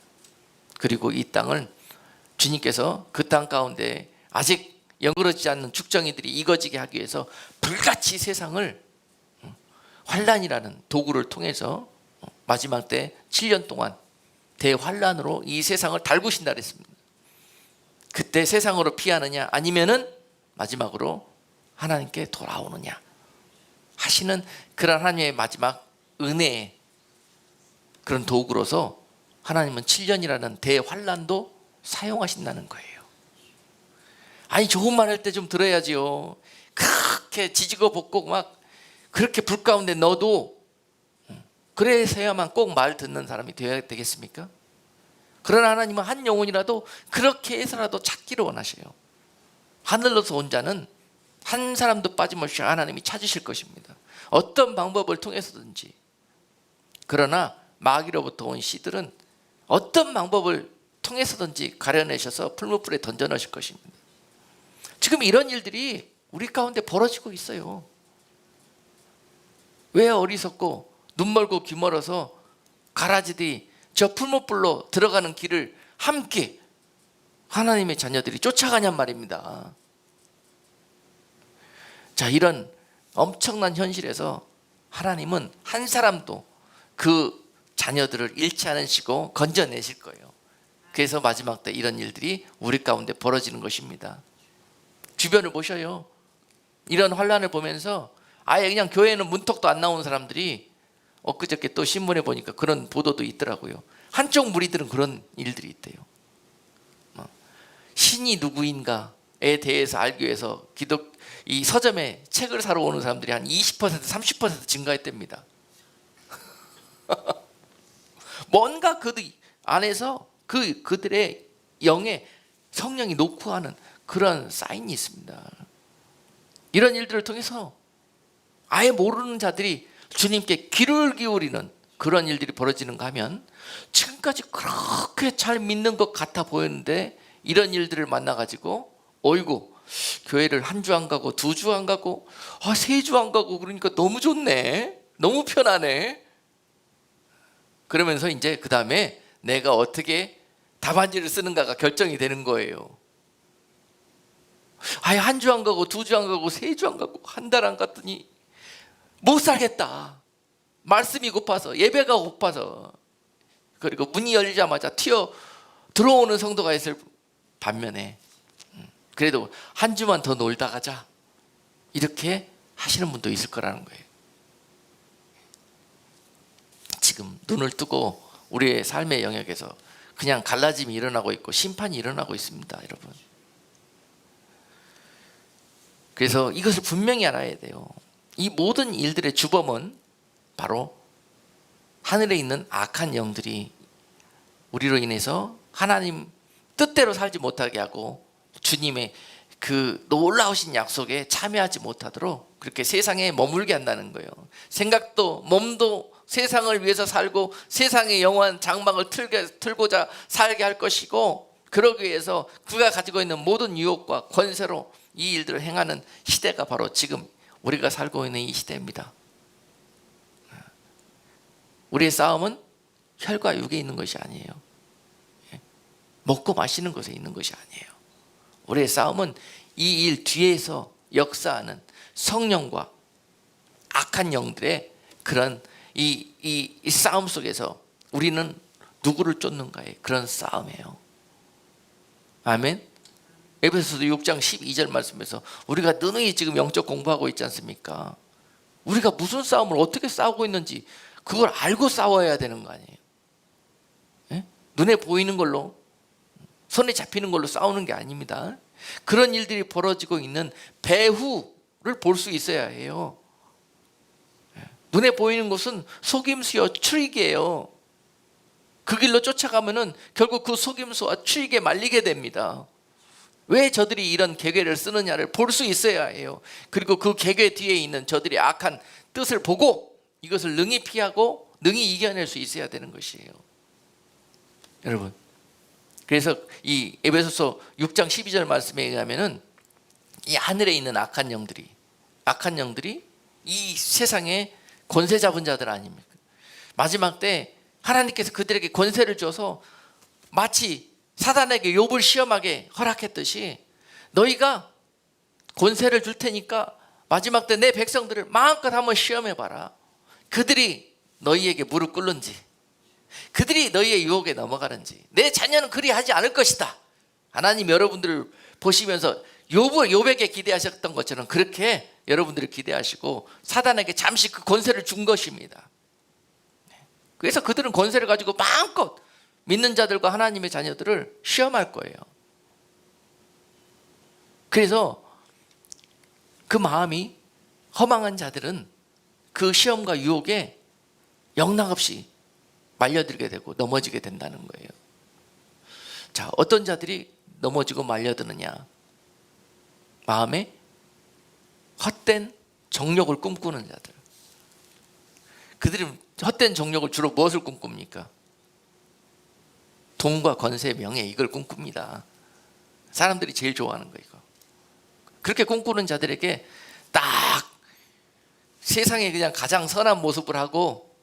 그리고 이 땅을 주님께서 그 땅 가운데 아직 영그러지지 않는 죽정이들이 이거지게 하기 위해서 불같이 세상을 환란이라는 도구를 통해서 마지막 때 7년 동안 대환란으로 이 세상을 달구신다 그랬습니다. 그때 세상으로 피하느냐 아니면은 마지막으로 하나님께 돌아오느냐 하시는 그런 하나님의 마지막 은혜의 그런 도구로서 하나님은 7년이라는 대환란도 사용하신다는 거예요. 아니, 좋은 말 할 때 좀 들어야지요. 그렇게 지지고 볶고 막 그렇게 불 가운데 넣어도 그래서야만 꼭 말 듣는 사람이 되어야 되겠습니까? 그러나 하나님은 한 영혼이라도 그렇게 해서라도 찾기를 원하셔요. 하늘로서 온 자는 한 사람도 빠짐없이 하나님이 찾으실 것입니다. 어떤 방법을 통해서든지. 그러나 마귀로부터 온 씨들은 어떤 방법을 통해서든지 가려내셔서 풀무불에 던져 넣으실 것입니다. 지금 이런 일들이 우리 가운데 벌어지고 있어요. 왜 어리석고 눈 멀고 귀 멀어서 가라지들이 저 풀무불로 들어가는 길을 함께 하나님의 자녀들이 쫓아가냔 말입니다. 자, 이런 엄청난 현실에서 하나님은 한 사람도 그 자녀들을 잃지 않으시고 건져내실 거예요. 그래서 마지막 때 이런 일들이 우리 가운데 벌어지는 것입니다. 주변을 보셔요. 이런 환란을 보면서 아예 그냥 교회는 문턱도 안 나오는 사람들이 엊그저께 또 신문에 보니까 그런 보도도 있더라고요. 한쪽 무리들은 그런 일들이 있대요. 신이 누구인가에 대해서 알기 위해서 이 서점에 책을 사러 오는 사람들이 한 20% 30% 증가했답니다. 뭔가 그들 안에서 그들의 영에 성령이 녹화하는 그런 사인이 있습니다. 이런 일들을 통해서 아예 모르는 자들이 주님께 귀를 기울이는 그런 일들이 벌어지는가 하면, 지금까지 그렇게 잘 믿는 것 같아 보였는데 이런 일들을 만나가지고 어이구, 교회를 한 주 안 가고 2주 안 가고 3주 안 가고 그러니까 너무 좋네, 너무 편하네. 그러면서 이제 그 다음에 내가 어떻게 답안지를 쓰는가가 결정이 되는 거예요. 아예 한 주 안 가고 2주 안 가고 3주 안 가고 한 달 안 갔더니 못 살겠다. 말씀이 고파서, 예배가 고파서. 그리고 문이 열리자마자 튀어 들어오는 성도가 있을 반면에 그래도 한 주만 더 놀다 가자, 이렇게 하시는 분도 있을 거라는 거예요. 지금 눈을 뜨고 우리의 삶의 영역에서 그냥 갈라짐이 일어나고 있고 심판이 일어나고 있습니다, 여러분. 그래서 이것을 분명히 알아야 돼요. 이 모든 일들의 주범은 바로 하늘에 있는 악한 영들이 우리로 인해서 하나님 뜻대로 살지 못하게 하고 주님의 그 놀라우신 약속에 참여하지 못하도록 그렇게 세상에 머물게 한다는 거예요. 생각도 몸도 세상을 위해서 살고 세상의 영원한 장막을 틀고자 살게 할 것이고, 그러기 위해서 그가 가지고 있는 모든 유혹과 권세로 이 일들을 행하는 시대가 바로 지금 우리가 살고 있는 이 시대입니다. 우리의 싸움은 혈과 육에 있는 것이 아니에요. 먹고 마시는 것에 있는 것이 아니에요. 우리의 싸움은 이 일 뒤에서 역사하는 성령과 악한 영들의 그런 이 싸움 속에서 우리는 누구를 쫓는가의 그런 싸움이에요. 아멘. 에베소서 6장 12절 말씀에서 우리가 능히 지금 영적 공부하고 있지 않습니까? 우리가 무슨 싸움을 어떻게 싸우고 있는지 그걸 알고 싸워야 되는 거 아니에요? 예? 눈에 보이는 걸로, 손에 잡히는 걸로 싸우는 게 아닙니다. 그런 일들이 벌어지고 있는 배후를 볼 수 있어야 해요. 눈에 보이는 것은 속임수요, 추익이에요. 그 길로 쫓아가면은 결국 그 속임수와 추익에 말리게 됩니다. 왜 저들이 이런 계획을 쓰느냐를 볼 수 있어야 해요. 그리고 그 계획 뒤에 있는 저들이 악한 뜻을 보고 이것을 능히 피하고 능히 이겨낼 수 있어야 되는 것이에요, 여러분. 그래서 이 에베소서 6장 12절 말씀에 의하면은 이 하늘에 있는 악한 영들이 이 세상의 권세 잡은 자들 아닙니까? 마지막 때 하나님께서 그들에게 권세를 줘서 마치 사단에게 욥을 시험하게 허락했듯이 너희가 권세를 줄 테니까 마지막 때 내 백성들을 마음껏 한번 시험해봐라. 그들이 너희에게 무릎 꿇는지, 그들이 너희의 유혹에 넘어가는지, 내 자녀는 그리하지 않을 것이다. 하나님 여러분들을 보시면서 욥에게 기대하셨던 것처럼 그렇게 여러분들을 기대하시고 사단에게 잠시 그 권세를 준 것입니다. 그래서 그들은 권세를 가지고 마음껏 믿는 자들과 하나님의 자녀들을 시험할 거예요. 그래서 그 마음이 허망한 자들은 그 시험과 유혹에 영락없이 말려들게 되고 넘어지게 된다는 거예요. 자, 어떤 자들이 넘어지고 말려드느냐? 마음에 헛된 정욕을 꿈꾸는 자들. 그들이 헛된 정욕을 주로 무엇을 꿈꿉니까? 돈과 권세, 명예, 이걸 꿈꿉니다. 사람들이 제일 좋아하는 거 이거. 그렇게 꿈꾸는 자들에게 딱 세상에 그냥 가장 선한 모습을 하고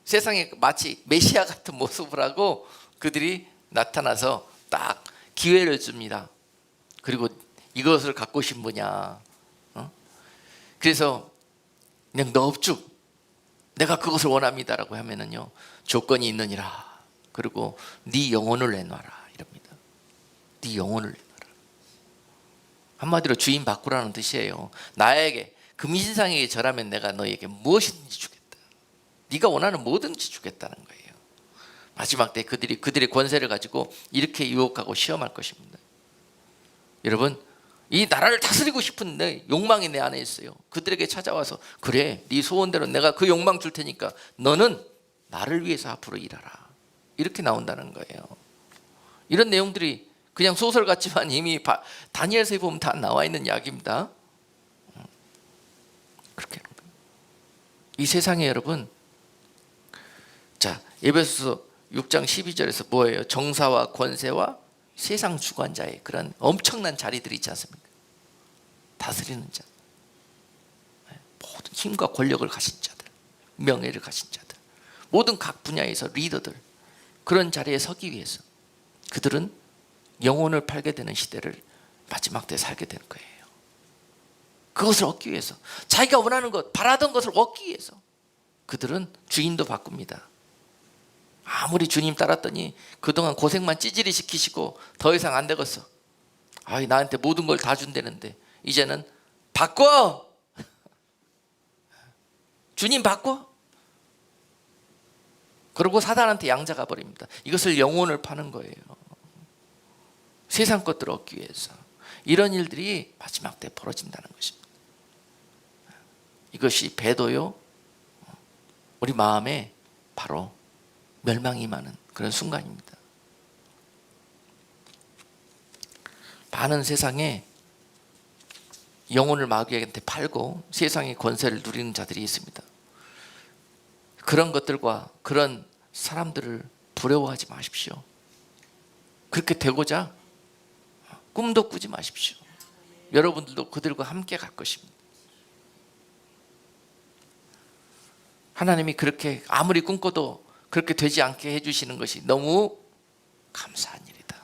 세상에 마치 메시아 같은 모습을 하고 그들이 나타나서 딱 기회를 줍니다. 그리고 이것을 갖고 싶으냐? 그래서 그냥 너 업주, 내가 그것을 원합니다라고 하면은요, 조건이 있느니라. 그리고 네 영혼을 내놔라 이럽니다. 네 영혼을 내놔라. 한마디로 주인 바꾸라는 뜻이에요. 나에게 금신상에게 절하면 내가 너에게 무엇이든지 주겠다. 네가 원하는 뭐든지 주겠다는 거예요. 마지막 때 그들의 권세를 가지고 이렇게 유혹하고 시험할 것입니다. 여러분, 이 나라를 다스리고 싶은 내 욕망이 내 안에 있어요. 그들에게 찾아와서 그래, 네 소원대로 내가 그 욕망 줄 테니까 너는 나를 위해서 앞으로 일하라. 이렇게 나온다는 거예요. 이런 내용들이 그냥 소설 같지만 이미 다니엘서에 보면 다 나와 있는 이야기입니다. 그렇게 이 세상에 여러분, 자 에베소서 6장 12절에서 뭐예요? 정사와 권세와 세상 주관자의 그런 엄청난 자리들이 있지 않습니까? 다스리는 자, 모든 힘과 권력을 가진 자들, 명예를 가진 자들, 모든 각 분야에서 리더들, 그런 자리에 서기 위해서 그들은 영혼을 팔게 되는 시대를 마지막 때 살게 되는 거예요. 그것을 얻기 위해서, 자기가 원하는 것, 바라던 것을 얻기 위해서 그들은 주인도 바꿉니다. 아무리 주님 따랐더니 그동안 고생만 찌질이 시키시고 더 이상 안 되겠어. 나한테 모든 걸 다 준다는데 이제는 바꿔. 주님 바꿔. 그리고 사단한테 양자가 버립니다. 이것을 영혼을 파는 거예요. 세상 것들을 얻기 위해서. 이런 일들이 마지막 때 벌어진다는 것입니다. 이것이 배도요, 우리 마음에 바로 멸망이 임하는 그런 순간입니다. 많은 세상에 영혼을 마귀한테 팔고 세상의 권세를 누리는 자들이 있습니다. 그런 것들과 그런 사람들을 부러워하지 마십시오. 그렇게 되고자 꿈도 꾸지 마십시오. 여러분들도 그들과 함께 갈 것입니다. 하나님이 그렇게 아무리 꿈꿔도 그렇게 되지 않게 해주시는 것이 너무 감사한 일이다.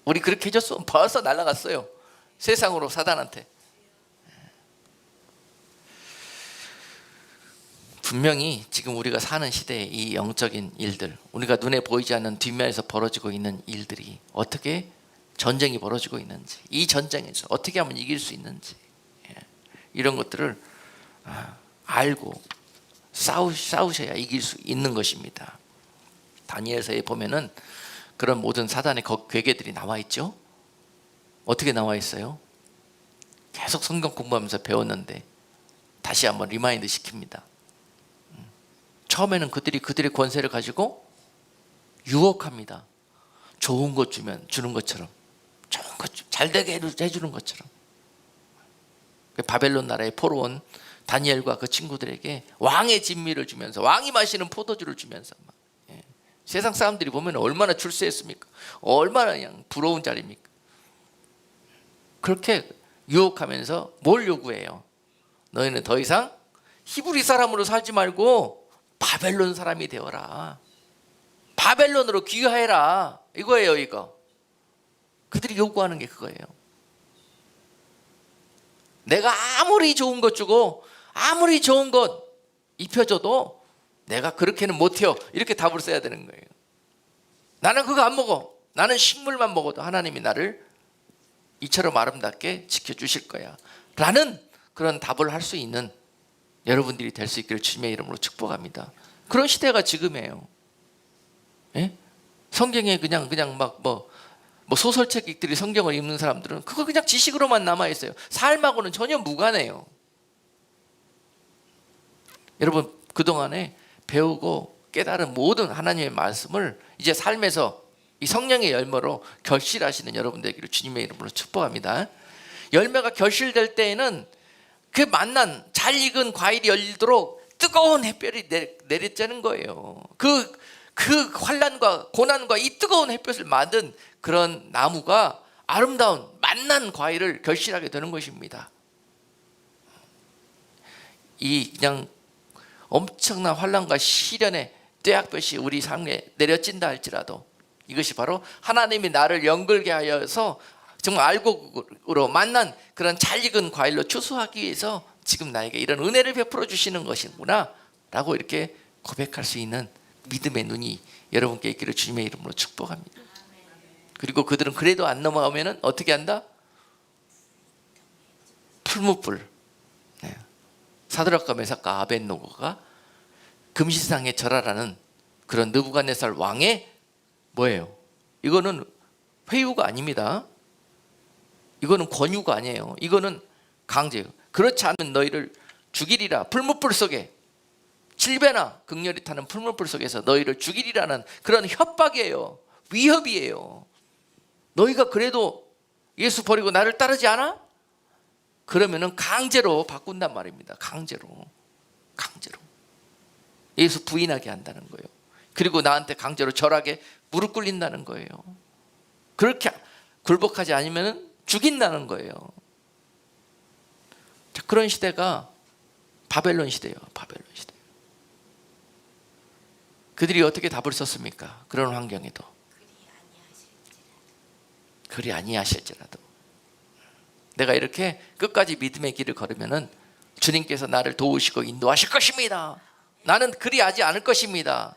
우리 그렇게 해줬으면 벌써 날아갔어요. 세상으로, 사단한테. 분명히 지금 우리가 사는 시대의 이 영적인 일들, 우리가 눈에 보이지 않는 뒷면에서 벌어지고 있는 일들이 어떻게 전쟁이 벌어지고 있는지, 이 전쟁에서 어떻게 하면 이길 수 있는지, 이런 것들을 알고 싸우셔야 이길 수 있는 것입니다. 다니엘서에 보면은 그런 모든 사단의 괴계들이 나와 있죠. 어떻게 나와 있어요? 계속 성경 공부하면서 배웠는데 다시 한번 리마인드 시킵니다. 처음에는 그들의 권세를 가지고 유혹합니다. 좋은 것 주는 것처럼, 좋은 것 잘 되게 해주는 것처럼. 바벨론 나라의 포로원 다니엘과 그 친구들에게 왕의 진미를 주면서, 왕이 마시는 포도주를 주면서 세상 사람들이 보면 얼마나 출세했습니까? 얼마나 그냥 부러운 자리입니까? 그렇게 유혹하면서 뭘 요구해요? 너희는 더 이상 히브리 사람으로 살지 말고 바벨론 사람이 되어라. 바벨론으로 귀화해라. 이거예요, 이거. 그들이 요구하는 게 그거예요. 내가 아무리 좋은 것 주고 아무리 좋은 것 입혀줘도 내가 그렇게는 못해요. 이렇게 답을 써야 되는 거예요. 나는 그거 안 먹어. 나는 식물만 먹어도 하나님이 나를 이처럼 아름답게 지켜주실 거야 라는 그런 답을 할 수 있는 여러분들이 될 수 있기를 주님의 이름으로 축복합니다. 그런 시대가 지금이에요. 예? 성경에 그냥 막 소설책들이 성경을 읽는 사람들은 그거 그냥 지식으로만 남아있어요. 삶하고는 전혀 무관해요. 여러분, 그동안에 배우고 깨달은 모든 하나님의 말씀을 이제 삶에서 이 성령의 열매로 결실하시는 여러분들에게 주님의 이름으로 축복합니다. 열매가 결실될 때에는 그 만난 잘 익은 과일이 열리도록 뜨거운 햇볕이 내렸자는 거예요. 그 환난과 고난과 이 뜨거운 햇볕을 맞은 그런 나무가 아름다운 만난 과일을 결실하게 되는 것입니다. 이 그냥 엄청난 환난과 시련의 떼약볕이 우리 삶에 내려진다 할지라도 이것이 바로 하나님이 나를 연결게 하여서 정말 알곡으로 만난 그런 잘 익은 과일로 추수하기 위해서 지금 나에게 이런 은혜를 베풀어 주시는 것이구나 라고 이렇게 고백할 수 있는 믿음의 눈이 여러분께 있기를 주님의 이름으로 축복합니다. 그리고 그들은 그래도 안 넘어가면 어떻게 한다? 풀무불. 사드락과 메삭과 아벳노고가 금시상에 절하라는 그런 느부갓네살 왕의 뭐예요? 이거는 회유가 아닙니다. 이거는 권유가 아니에요. 이거는 강제예요. 그렇지 않으면 너희를 죽이리라. 풀무불 속에 7배나 극렬히 타는 풀무불 속에서 너희를 죽이리라는 그런 협박이에요. 위협이에요. 너희가 그래도 예수 버리고 나를 따르지 않아? 그러면은 강제로 바꾼단 말입니다. 강제로. 예수 부인하게 한다는 거예요. 그리고 나한테 강제로 절하게 무릎 꿇린다는 거예요. 그렇게 굴복하지 않으면 죽인다는 거예요. 자, 그런 시대가 바벨론 시대예요. 바벨론 시대. 그들이 어떻게 답을 썼습니까? 그런 환경에도. 그리 아니하실지라도. 내가 이렇게 끝까지 믿음의 길을 걸으면은 주님께서 나를 도우시고 인도하실 것입니다. 나는 그리 하지 않을 것입니다.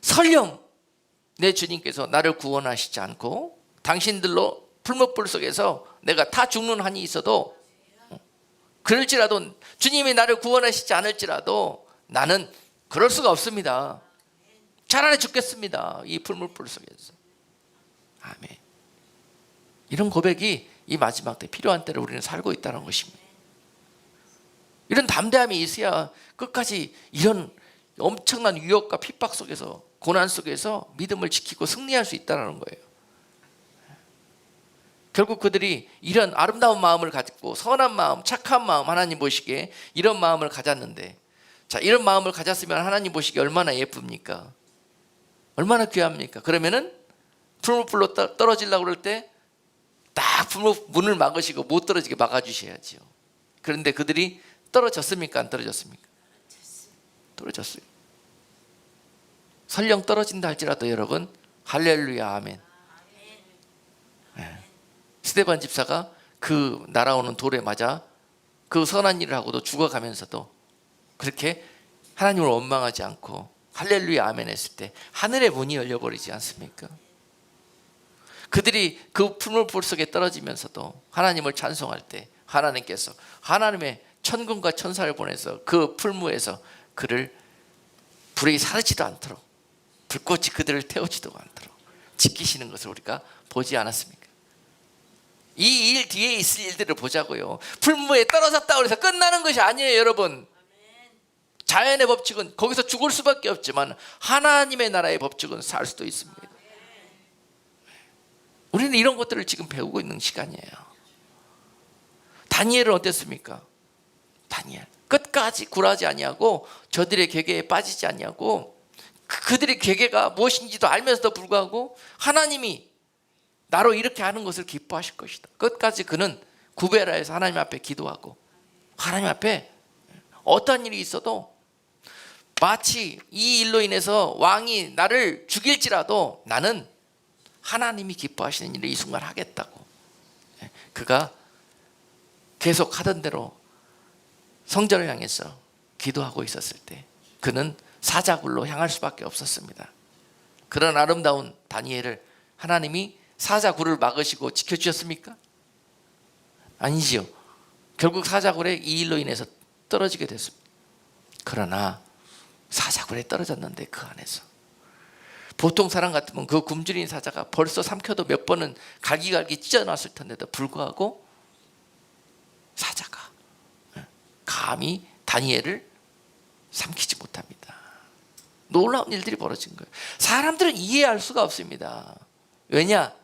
설령 내 주님께서 나를 구원하시지 않고 당신들로 풀무불 속에서 내가 다 죽는 한이 있어도, 그럴지라도 주님이 나를 구원하시지 않을지라도 나는 그럴 수가 없습니다. 차라리 죽겠습니다. 이 풀무불 속에서. 아멘. 이런 고백이 이 마지막 때 필요한 때를 우리는 살고 있다는 것입니다. 이런 담대함이 있어야 끝까지 이런 엄청난 유혹과 핍박 속에서, 고난 속에서 믿음을 지키고 승리할 수 있다는 거예요. 결국 그들이 이런 아름다운 마음을 가지고 선한 마음, 착한 마음, 하나님 보시기에 이런 마음을 가졌는데, 자, 이런 마음을 가졌으면 하나님 보시기에 얼마나 예쁩니까? 얼마나 귀합니까? 그러면은 풀무불로 떨어지려고 그럴 때 딱 문을 막으시고 못 떨어지게 막아주셔야지요. 그런데 그들이 떨어졌습니까? 안 떨어졌습니까? 떨어졌어요. 설령 떨어진다 할지라도 여러분, 할렐루야, 아멘. 네. 스데반 집사가 그 날아오는 돌에 맞아 그 선한 일을 하고도 죽어가면서도 그렇게 하나님을 원망하지 않고 할렐루야, 아멘 했을 때 하늘의 문이 열려버리지 않습니까? 그들이 그 풀무불 속에 떨어지면서도 하나님을 찬송할 때 하나님께서 하나님의 천군과 천사를 보내서 그 풀무에서 그를 불이 사르지도 않도록, 불꽃이 그들을 태우지도 않도록 지키시는 것을 우리가 보지 않았습니까? 이 일 뒤에 있을 일들을 보자고요. 풀무에 떨어졌다고 해서 끝나는 것이 아니에요, 여러분. 자연의 법칙은 거기서 죽을 수밖에 없지만 하나님의 나라의 법칙은 살 수도 있습니다. 우리는 이런 것들을 지금 배우고 있는 시간이에요. 다니엘은 어땠습니까? 다니엘 끝까지 굴하지 아니하고 저들의 계계에 빠지지 아니하고 그들의 계계가 무엇인지도 알면서도 불구하고 하나님이 나로 이렇게 하는 것을 기뻐하실 것이다. 끝까지 그는 구베라에서 하나님 앞에 기도하고 하나님 앞에 어떤 일이 있어도 마치 이 일로 인해서 왕이 나를 죽일지라도 나는 하나님이 기뻐하시는 일을 이 순간 하겠다고, 그가 계속 하던 대로 성전을 향해서 기도하고 있었을 때 그는 사자굴로 향할 수밖에 없었습니다. 그런 아름다운 다니엘을 하나님이 사자굴을 막으시고 지켜주셨습니까? 아니지요. 결국 사자굴에 이 일로 인해서 떨어지게 됐습니다. 그러나 사자굴에 떨어졌는데 그 안에서 보통 사람 같으면 그 굶주린 사자가 벌써 삼켜도 몇 번은 갈기갈기 찢어놨을 텐데도 불구하고 사자가 감히 다니엘을 삼키지 못합니다. 놀라운 일들이 벌어진 거예요. 사람들은 이해할 수가 없습니다. 왜냐?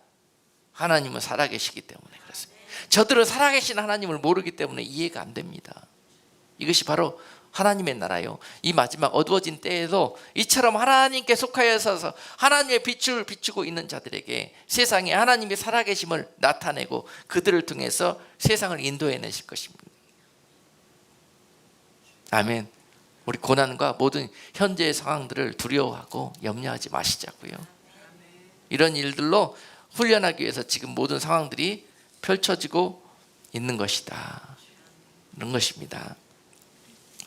하나님은 살아계시기 때문에 그렇습니다. 저들은 살아계신 하나님을 모르기 때문에 이해가 안 됩니다. 이것이 바로 하나님의 나라요. 이 마지막 어두워진 때에도 이처럼 하나님께 속하여 서서 하나님의 빛을 비추고 있는 자들에게 세상에 하나님의 살아계심을 나타내고 그들을 통해서 세상을 인도해내실 것입니다. 아멘. 우리 고난과 모든 현재의 상황들을 두려워하고 염려하지 마시자고요. 이런 일들로 훈련하기 위해서 지금 모든 상황들이 펼쳐지고 있는 것이다. 이런 것입니다.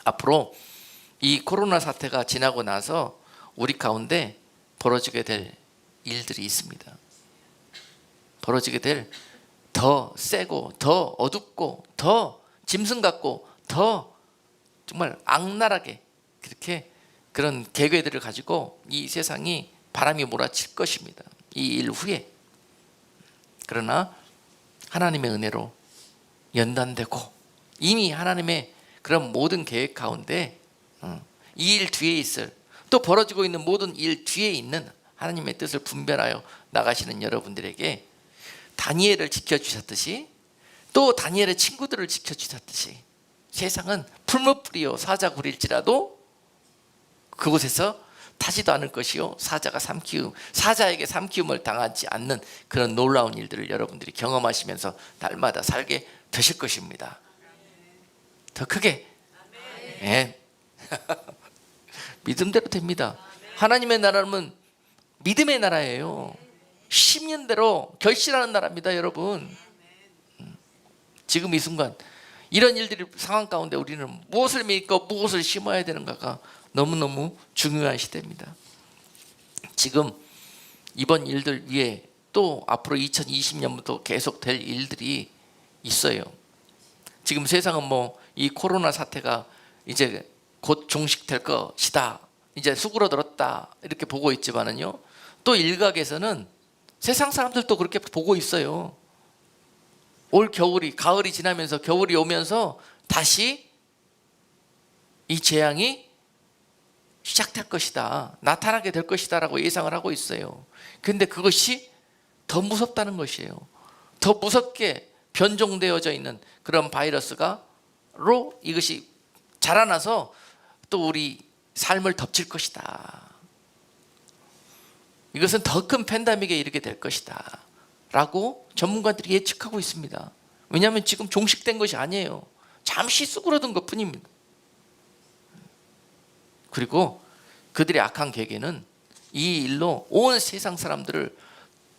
앞으로 이 코로나 사태가 지나고 나서 우리 가운데 벌어지게 될 일들이 있습니다. 벌어지게 될 더 세고 더 어둡고 더 짐승 같고 더 정말 악랄하게 그렇게 그런 계획들을 가지고 이 세상이 바람이 몰아칠 것입니다. 이 일 후에. 그러나 하나님의 은혜로 연단되고 이미 하나님의 그런 모든 계획 가운데 이 일 뒤에 있을, 또 벌어지고 있는 모든 일 뒤에 있는 하나님의 뜻을 분별하여 나가시는 여러분들에게 다니엘을 지켜주셨듯이, 또 다니엘의 친구들을 지켜주셨듯이, 세상은 풀무불이요 사자굴일지라도 그곳에서 타지도 않을 것이요 사자에게 삼키움을 당하지 않는 그런 놀라운 일들을 여러분들이 경험하시면서 날마다 살게 되실 것입니다. 더 크게. 네. 믿음대로 됩니다. 하나님의 나라는 믿음의 나라예요. 10년대로 결실하는 나라입니다, 여러분. 지금 이 순간 이런 일들이 상황 가운데 우리는 무엇을 믿고 무엇을 심어야 되는가가 너무너무 중요한 시대입니다. 지금 이번 일들 위에 또 앞으로 2020년부터 계속 될 일들이 있어요. 지금 세상은 이 코로나 사태가 이제 곧 종식될 것이다, 이제 수그러들었다 이렇게 보고 있지만은요, 또 일각에서는 세상 사람들도 그렇게 보고 있어요. 올 겨울이, 가을이 지나면서 겨울이 오면서 다시 이 재앙이 시작될 것이다, 나타나게 될 것이다 라고 예상을 하고 있어요. 근데 그것이 더 무섭다는 것이에요. 더 무섭게 변종되어져 있는 그런 바이러스로 이것이 자라나서 또 우리 삶을 덮칠 것이다. 이것은 더 큰 팬데믹에 이르게 될 것이다 라고 전문가들이 예측하고 있습니다. 왜냐하면 지금 종식된 것이 아니에요. 잠시 수그러든 것 뿐입니다. 그리고 그들의 악한 계획은 이 일로 온 세상 사람들을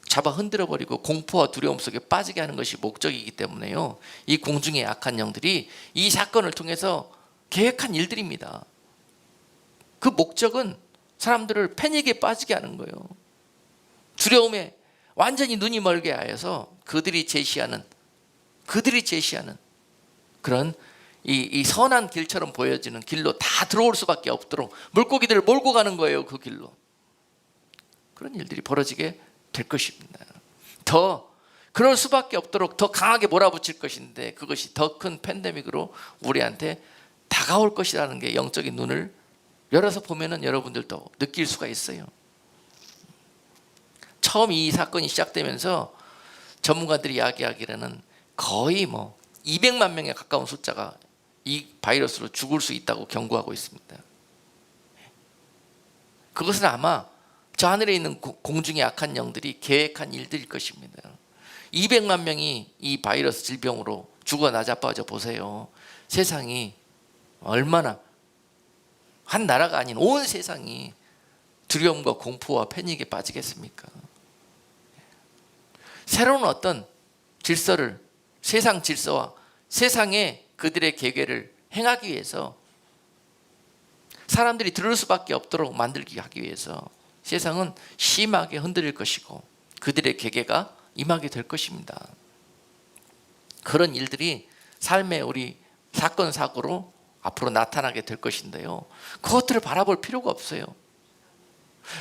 잡아 흔들어 버리고 공포와 두려움 속에 빠지게 하는 것이 목적이기 때문에요, 이 공중의 악한 영들이 이 사건을 통해서 계획한 일들입니다. 그 목적은 사람들을 패닉에 빠지게 하는 거예요. 두려움에 완전히 눈이 멀게 하여서 그들이 제시하는 그런 이 선한 길처럼 보여지는 길로 다 들어올 수밖에 없도록 물고기들을 몰고 가는 거예요. 그 길로. 그런 일들이 벌어지게 될 것입니다. 더 그럴 수밖에 없도록 더 강하게 몰아붙일 것인데, 그것이 더 큰 팬데믹으로 우리한테 다가올 것이라는 게 영적인 눈을 열어서 보면은 여러분들도 느낄 수가 있어요. 처음 이 사건이 시작되면서 전문가들이 이야기하기로는 거의 200만 명에 가까운 숫자가 이 바이러스로 죽을 수 있다고 경고하고 있습니다. 그것은 아마 저 하늘에 있는 공중의 악한 영들이 계획한 일들일 것입니다. 200만 명이 이 바이러스 질병으로 죽어 나자빠져 보세요. 세상이 얼마나, 한 나라가 아닌 온 세상이 두려움과 공포와 패닉에 빠지겠습니까? 새로운 어떤 질서를, 세상 질서와 세상의 그들의 계획을 행하기 위해서, 사람들이 들을 수밖에 없도록 만들기 하기 위해서 세상은 심하게 흔들릴 것이고 그들의 계계가 임하게 될 것입니다. 그런 일들이 삶의 우리 사건 사고로 앞으로 나타나게 될 것인데요, 그것들을 바라볼 필요가 없어요.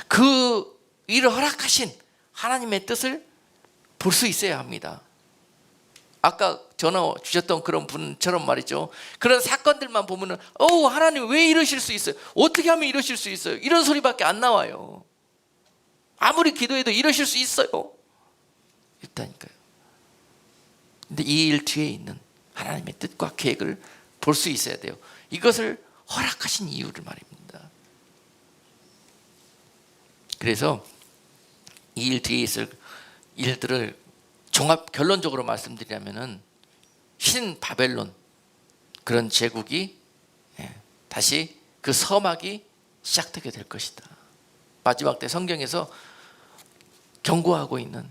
그 일을 허락하신 하나님의 뜻을 볼 수 있어야 합니다. 아까 전화 주셨던 그런 분처럼 말이죠, 그런 사건들만 보면은 하나님 왜 이러실 수 있어요? 어떻게 하면 이러실 수 있어요? 이런 소리밖에 안 나와요. 아무리 기도해도 이러실 수 있어요. 있다니까요. 근데 이 일 뒤에 있는 하나님의 뜻과 계획을 볼 수 있어야 돼요. 이것을 허락하신 이유를 말입니다. 그래서 이 일 뒤에 있을 일들을 종합 결론적으로 말씀드리자면은, 신 바벨론 그런 제국이 다시 그 서막이 시작되게 될 것이다. 마지막 때 성경에서 경고하고 있는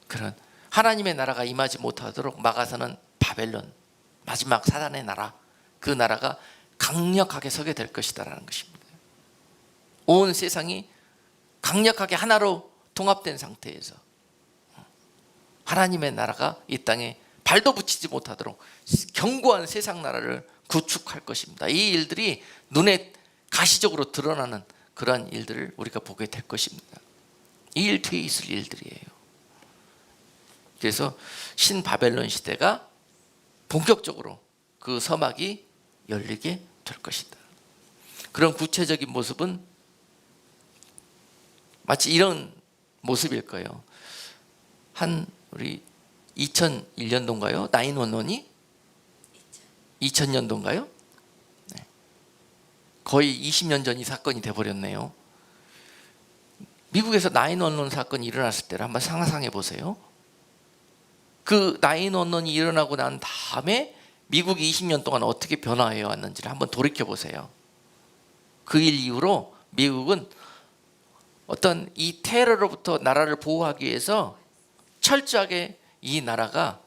그런 하나님의 나라가 임하지 못하도록 막아서는 바벨론, 마지막 사단의 나라, 그 나라가 강력하게 서게 될 것이다라는 것입니다. 온 세상이 강력하게 하나로 통합된 상태에서 하나님의 나라가 이 땅에 발도 붙이지 못하도록 견고한 세상 나라를 구축할 것입니다. 이 일들이 눈에 가시적으로 드러나는 그러한 일들을 우리가 보게 될 것입니다. 이 일 뒤에 있을 일들이에요. 그래서 신바벨론 시대가 본격적으로 그 서막이 열리게 될 것이다. 그런 구체적인 모습은 마치 이런 모습일 거예요. 한 우리 2001년도인가요? 911이 2000년도인가요? 네. 거의 20년 전 이 사건이 돼버렸네요. 미국에서 911 사건이 일어났을 때를 한번 상상해 보세요. 그 911이 일어나고 난 다음에 미국이 20년 동안 어떻게 변화해 왔는지를 한번 돌이켜 보세요. 그 일 이후로 미국은 어떤 이 테러로부터 나라를 보호하기 위해서 철저하게 이 나라가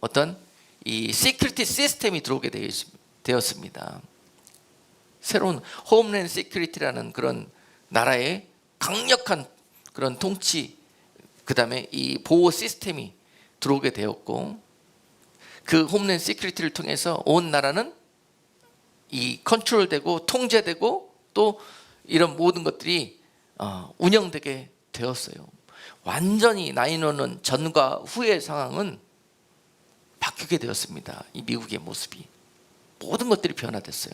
어떤 이 시큐리티 시스템이 들어오게 되었습니다. 새로운 홈랜드 시큐리티라는 그런 나라의 강력한 그런 통치, 그 다음에 이 보호 시스템이 들어오게 되었고, 그 홈랜드 시큐리티를 통해서 온 나라는 이 컨트롤되고 통제되고 또 이런 모든 것들이 운영되게 되었어요. 완전히 911 전과 후의 상황은 바뀌게 되었습니다. 이 미국의 모습이 모든 것들이 변화됐어요.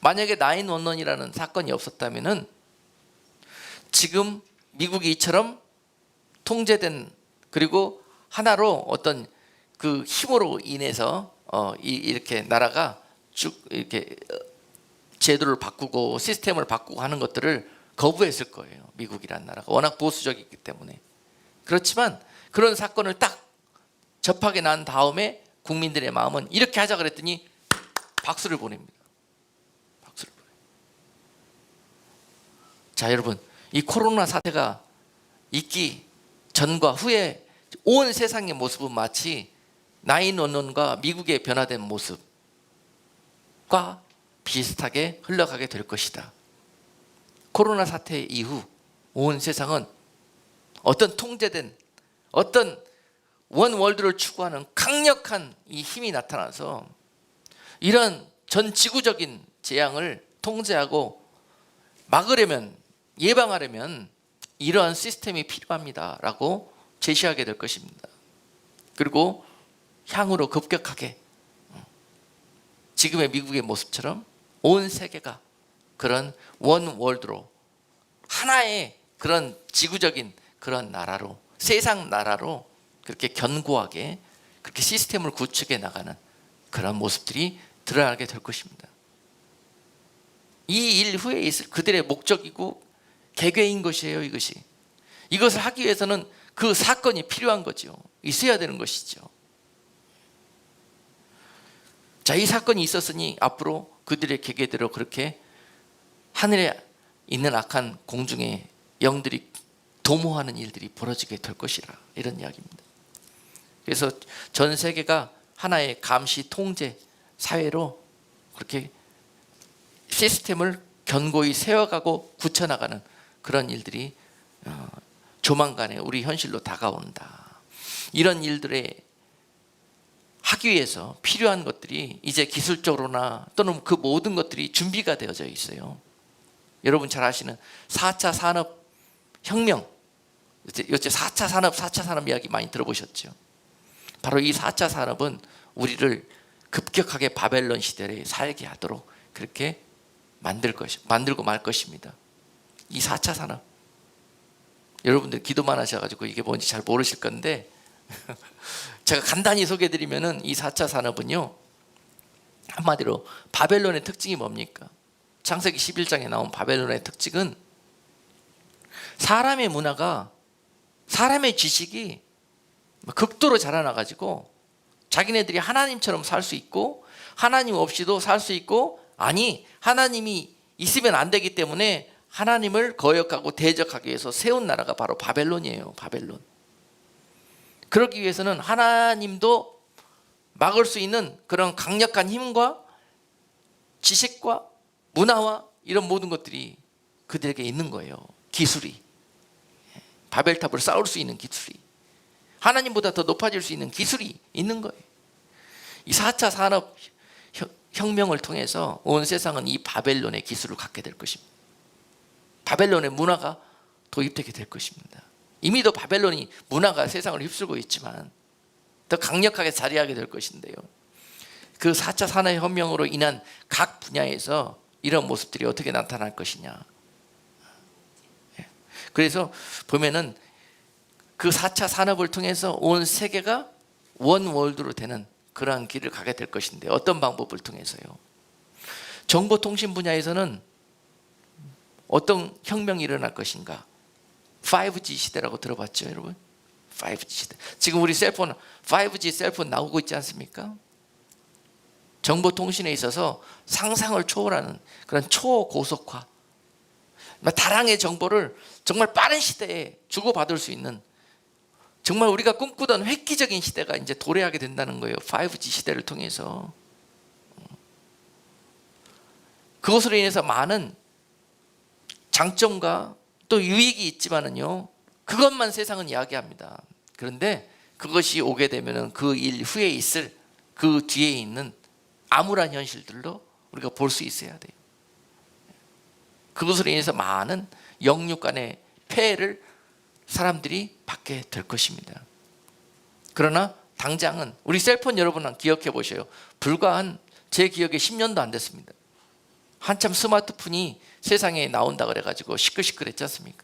만약에 911이라는 사건이 없었다면은 지금 미국이 이처럼 통제된, 그리고 하나로 어떤 그 힘으로 인해서 이렇게 나라가 쭉 이렇게 제도를 바꾸고 시스템을 바꾸고 하는 것들을 거부했을 거예요. 미국이라는 나라가 워낙 보수적이기 때문에. 그렇지만 그런 사건을 딱 접하게 난 다음에 국민들의 마음은 이렇게 하자 그랬더니 박수를 보냅니다. 박수를 보내요. 자, 여러분, 이 코로나 사태가 있기 전과 후에 온 세상의 모습은 마치 911과 미국의 변화된 모습과 비슷하게 흘러가게 될 것이다. 코로나 사태 이후 온 세상은 어떤 통제된 어떤 원 월드를 추구하는 강력한 이 힘이 나타나서 이런 전 지구적인 재앙을 통제하고 막으려면, 예방하려면 이러한 시스템이 필요합니다라고 제시하게 될 것입니다. 그리고 향후로 급격하게 지금의 미국의 모습처럼 온 세계가 그런 원 월드로, 하나의 그런 지구적인 그런 나라로, 세상 나라로 그렇게 견고하게 그렇게 시스템을 구축해 나가는 그런 모습들이 드러나게 될 것입니다. 이 일 후에 있을 그들의 목적이고 계획인 것이에요. 이것을 하기 위해서는 그 사건이 필요한 거죠. 있어야 되는 것이죠. 자, 이 사건이 있었으니 앞으로 그들의 계획대로 그렇게 하늘에 있는 악한 공중의 영들이 도모하는 일들이 벌어지게 될 것이라, 이런 이야기입니다. 그래서 전 세계가 하나의 감시 통제 사회로 그렇게 시스템을 견고히 세워가고 굳혀나가는 그런 일들이 조만간에 우리 현실로 다가온다. 이런 일들에 하기 위해서 필요한 것들이 이제 기술적으로나 또는 그 모든 것들이 준비가 되어져 있어요. 여러분 잘 아시는 4차 산업혁명, 요새 4차 산업 이야기 많이 들어보셨죠? 바로 이 4차 산업은 우리를 급격하게 바벨론 시대에 살게 하도록 그렇게 만들고 말 것입니다. 이 4차 산업, 여러분들 기도만 하셔가지고 이게 뭔지 잘 모르실 건데 제가 간단히 소개해드리면은 이 4차 산업은요, 한마디로 바벨론의 특징이 뭡니까? 창세기 11장에 나온 바벨론의 특징은 사람의 문화가, 사람의 지식이 극도로 자라나가지고 자기네들이 하나님처럼 살 수 있고 하나님 없이도 살 수 있고, 아니 하나님이 있으면 안 되기 때문에 하나님을 거역하고 대적하기 위해서 세운 나라가 바로 바벨론이에요. 바벨론. 그러기 위해서는 하나님도 막을 수 있는 그런 강력한 힘과 지식과 문화와 이런 모든 것들이 그들에게 있는 거예요. 기술이, 바벨탑을 쌓을 수 있는 기술이, 하나님보다 더 높아질 수 있는 기술이 있는 거예요. 이 4차 산업혁명을 통해서 온 세상은 이 바벨론의 기술을 갖게 될 것입니다. 바벨론의 문화가 도입되게 될 것입니다. 이미도 바벨론이 문화가 세상을 휩쓸고 있지만 더 강력하게 자리하게 될 것인데요. 그 4차 산업혁명으로 인한 각 분야에서 이런 모습들이 어떻게 나타날 것이냐. 그래서 보면은 그 4차 산업을 통해서 온 세계가 원월드로 되는 그러한 길을 가게 될 것인데 어떤 방법을 통해서요? 정보통신 분야에서는 어떤 혁명이 일어날 것인가? 5G 시대라고 들어봤죠, 여러분? 5G 시대. 지금 우리 셀폰 5G 셀폰 나오고 있지 않습니까? 정보통신에 있어서 상상을 초월하는 그런 초고속화, 다량의 정보를 정말 빠른 시대에 주고받을 수 있는 정말 우리가 꿈꾸던 획기적인 시대가 이제 도래하게 된다는 거예요. 5G 시대를 통해서. 그것으로 인해서 많은 장점과 또 유익이 있지만은요, 그것만 세상은 이야기합니다. 그런데 그것이 오게 되면은 그 일 후에 있을 그 뒤에 있는 암울한 현실들도 우리가 볼 수 있어야 돼요. 그것으로 인해서 많은 영육 간의 폐해를 사람들이 받게 될 것입니다. 그러나 당장은 우리 셀폰 여러분 기억해 보셔요. 불과 제 기억에 10년도 안 됐습니다. 한참 스마트폰이 세상에 나온다 그래가지고 시끌시끌했지 않습니까?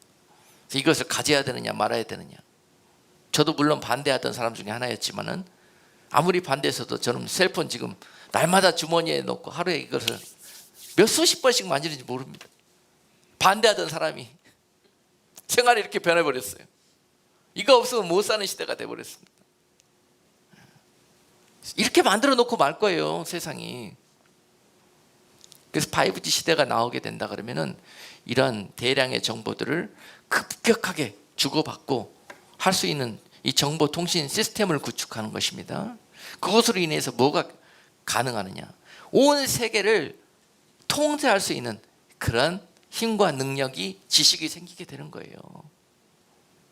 그래서 이것을 가져야 되느냐 말아야 되느냐. 저도 물론 반대하던 사람 중에 하나였지만은 아무리 반대했어도 저는 셀폰 지금 날마다 주머니에 넣고 하루에 이것을 몇 수십 번씩 만지는지 모릅니다. 반대하던 사람이 생활이 이렇게 변해버렸어요. 이거 없으면 못 사는 시대가 돼버렸습니다. 이렇게 만들어 놓고 말 거예요, 세상이. 그래서 5G 시대가 나오게 된다 그러면은 이런 대량의 정보들을 급격하게 주고받고 할 수 있는 이 정보통신 시스템을 구축하는 것입니다. 그것으로 인해서 뭐가 가능하느냐? 온 세계를 통제할 수 있는 그런 힘과 능력이, 지식이 생기게 되는 거예요.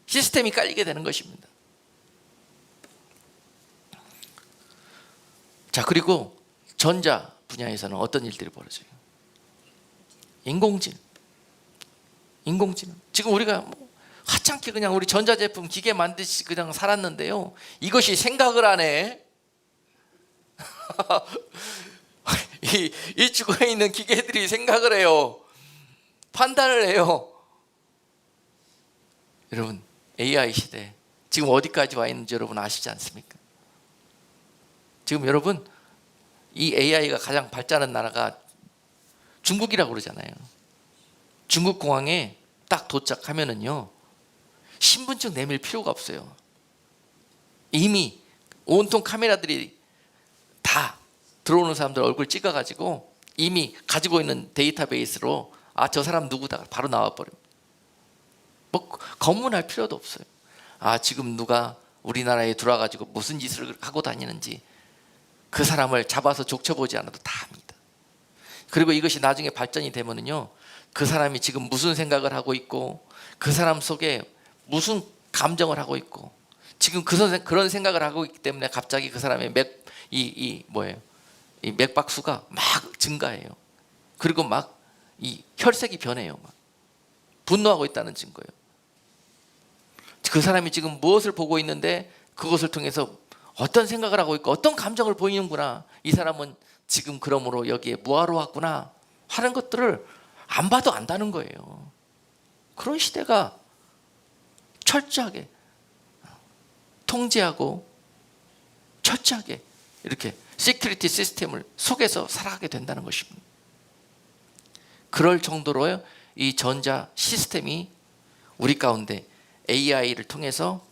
시스템이 깔리게 되는 것입니다. 자, 그리고 전자 분야에서는 어떤 일들이 벌어져요? 인공지능. 지금 우리가 하찮게 그냥 우리 전자제품 기계 만드시 그냥 살았는데요, 이것이 생각을 하네. 이 주거에 있는 기계들이 생각을 해요. 판단을 해요. 여러분, AI 시대 지금 어디까지 와 있는지 여러분 아시지 않습니까? 지금 여러분, 이 AI가 가장 발전한 나라가 중국이라고 그러잖아요. 중국 공항에 딱 도착하면은요, 신분증 내밀 필요가 없어요. 이미 온통 카메라들이 다 들어오는 사람들 얼굴 찍어가지고 이미 가지고 있는 데이터베이스로 저 사람 누구다 바로 나와버려요. 뭐 검문할 필요도 없어요. 지금 누가 우리나라에 들어와가지고 무슨 짓을 하고 다니는지 그 사람을 잡아서 족쳐보지 않아도 다 합니다. 그리고 이것이 나중에 발전이 되면은요, 그 사람이 지금 무슨 생각을 하고 있고 그 사람 속에 무슨 감정을 하고 있고 지금 그런 생각을 하고 있기 때문에 갑자기 그 사람의 이 맥박수가 막 증가해요. 그리고 막 이 혈색이 변해요. 막 분노하고 있다는 증거예요. 그 사람이 지금 무엇을 보고 있는데 그것을 통해서 어떤 생각을 하고 있고 어떤 감정을 보이는구나, 이 사람은 지금 그러므로 여기에 뭐하러 왔구나 하는 것들을 안 봐도 안다는 거예요. 그런 시대가 철저하게 통제하고 철저하게 이렇게 시큐리티 시스템을 속에서 살아가게 된다는 것입니다. 그럴 정도로 이 전자 시스템이 우리 가운데 AI를 통해서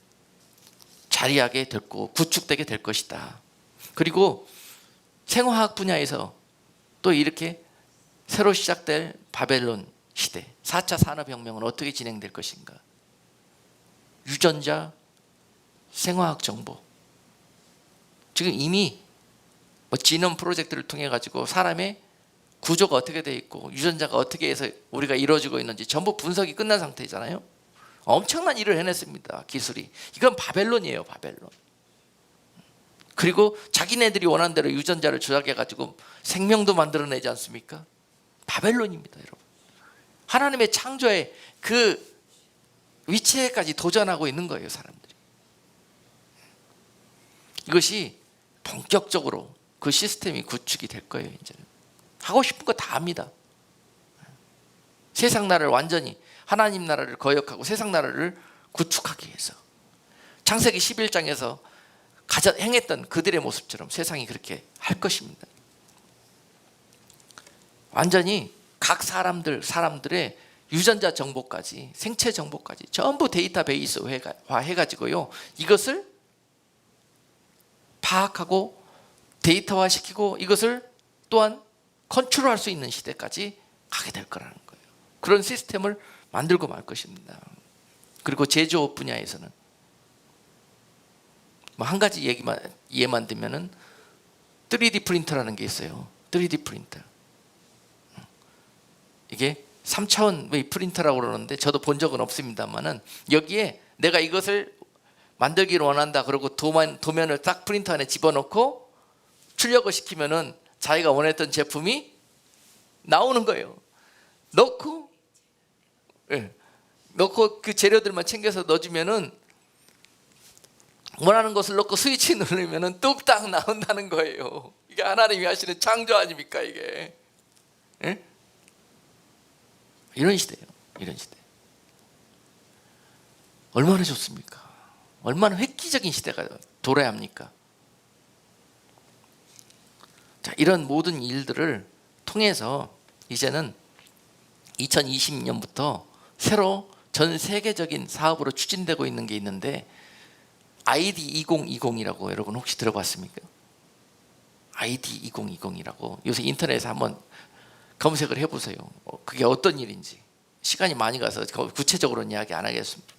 자리하게 됐고 구축되게 될 것이다. 그리고 생화학 분야에서 또 이렇게 새로 시작될 바벨론 시대, 4차 산업혁명은 어떻게 진행될 것인가? 유전자, 생화학 정보, 지금 이미 지놈 프로젝트를 통해 가지고 사람의 구조가 어떻게 되어 있고 유전자가 어떻게 해서 우리가 이루어지고 있는지 전부 분석이 끝난 상태잖아요. 엄청난 일을 해냈습니다. 기술이. 이건 바벨론이에요. 바벨론. 그리고 자기네들이 원하는 대로 유전자를 조작해 가지고 생명도 만들어내지 않습니까? 바벨론입니다, 여러분. 하나님의 창조의 그 위치에까지 도전하고 있는 거예요, 사람들이. 이것이 본격적으로 그 시스템이 구축이 될 거예요. 이제는 하고 싶은 거 다 합니다. 세상 나라를 완전히 하나님 나라를 거역하고 세상 나라를 구축하기 위해서 창세기 11장에서 행했던 그들의 모습처럼 세상이 그렇게 할 것입니다. 완전히 각 사람들의 유전자 정보까지 생체 정보까지 전부 데이터베이스화 해가지고요, 이것을 파악하고 데이터화 시키고 이것을 또한 컨트롤할 수 있는 시대까지 가게 될 거라는 거예요. 그런 시스템을 만들고 말 것입니다. 그리고 제조업 분야에서는 뭐 한 가지 예만 들면은 3D 프린터라는 게 있어요. 3D 프린터. 이게 3차원 프린터라고 그러는데 저도 본 적은 없습니다만은, 여기에 내가 이것을 만들기를 원한다 그러고 도면을 딱 프린터 안에 집어넣고 출력을 시키면은 자기가 원했던 제품이 나오는 거예요. 넣고 그 재료들만 챙겨서 넣어주면은 원하는 것을 넣고 스위치 누르면은 뚝딱 나온다는 거예요. 이게 하나님이 하시는 창조 아닙니까 이게? 예? 이런 시대예요. 이런 시대. 얼마나 좋습니까? 얼마나 획기적인 시대가 돌아야 합니까? 자, 이런 모든 일들을 통해서 이제는 2020년부터 새로 전 세계적인 사업으로 추진되고 있는 게 있는데, ID 2020이라고 여러분 혹시 들어봤습니까? ID 2020이라고 요새 인터넷에 한번 검색을 해보세요. 그게 어떤 일인지. 시간이 많이 가서 구체적으로는 이야기 안 하겠습니다.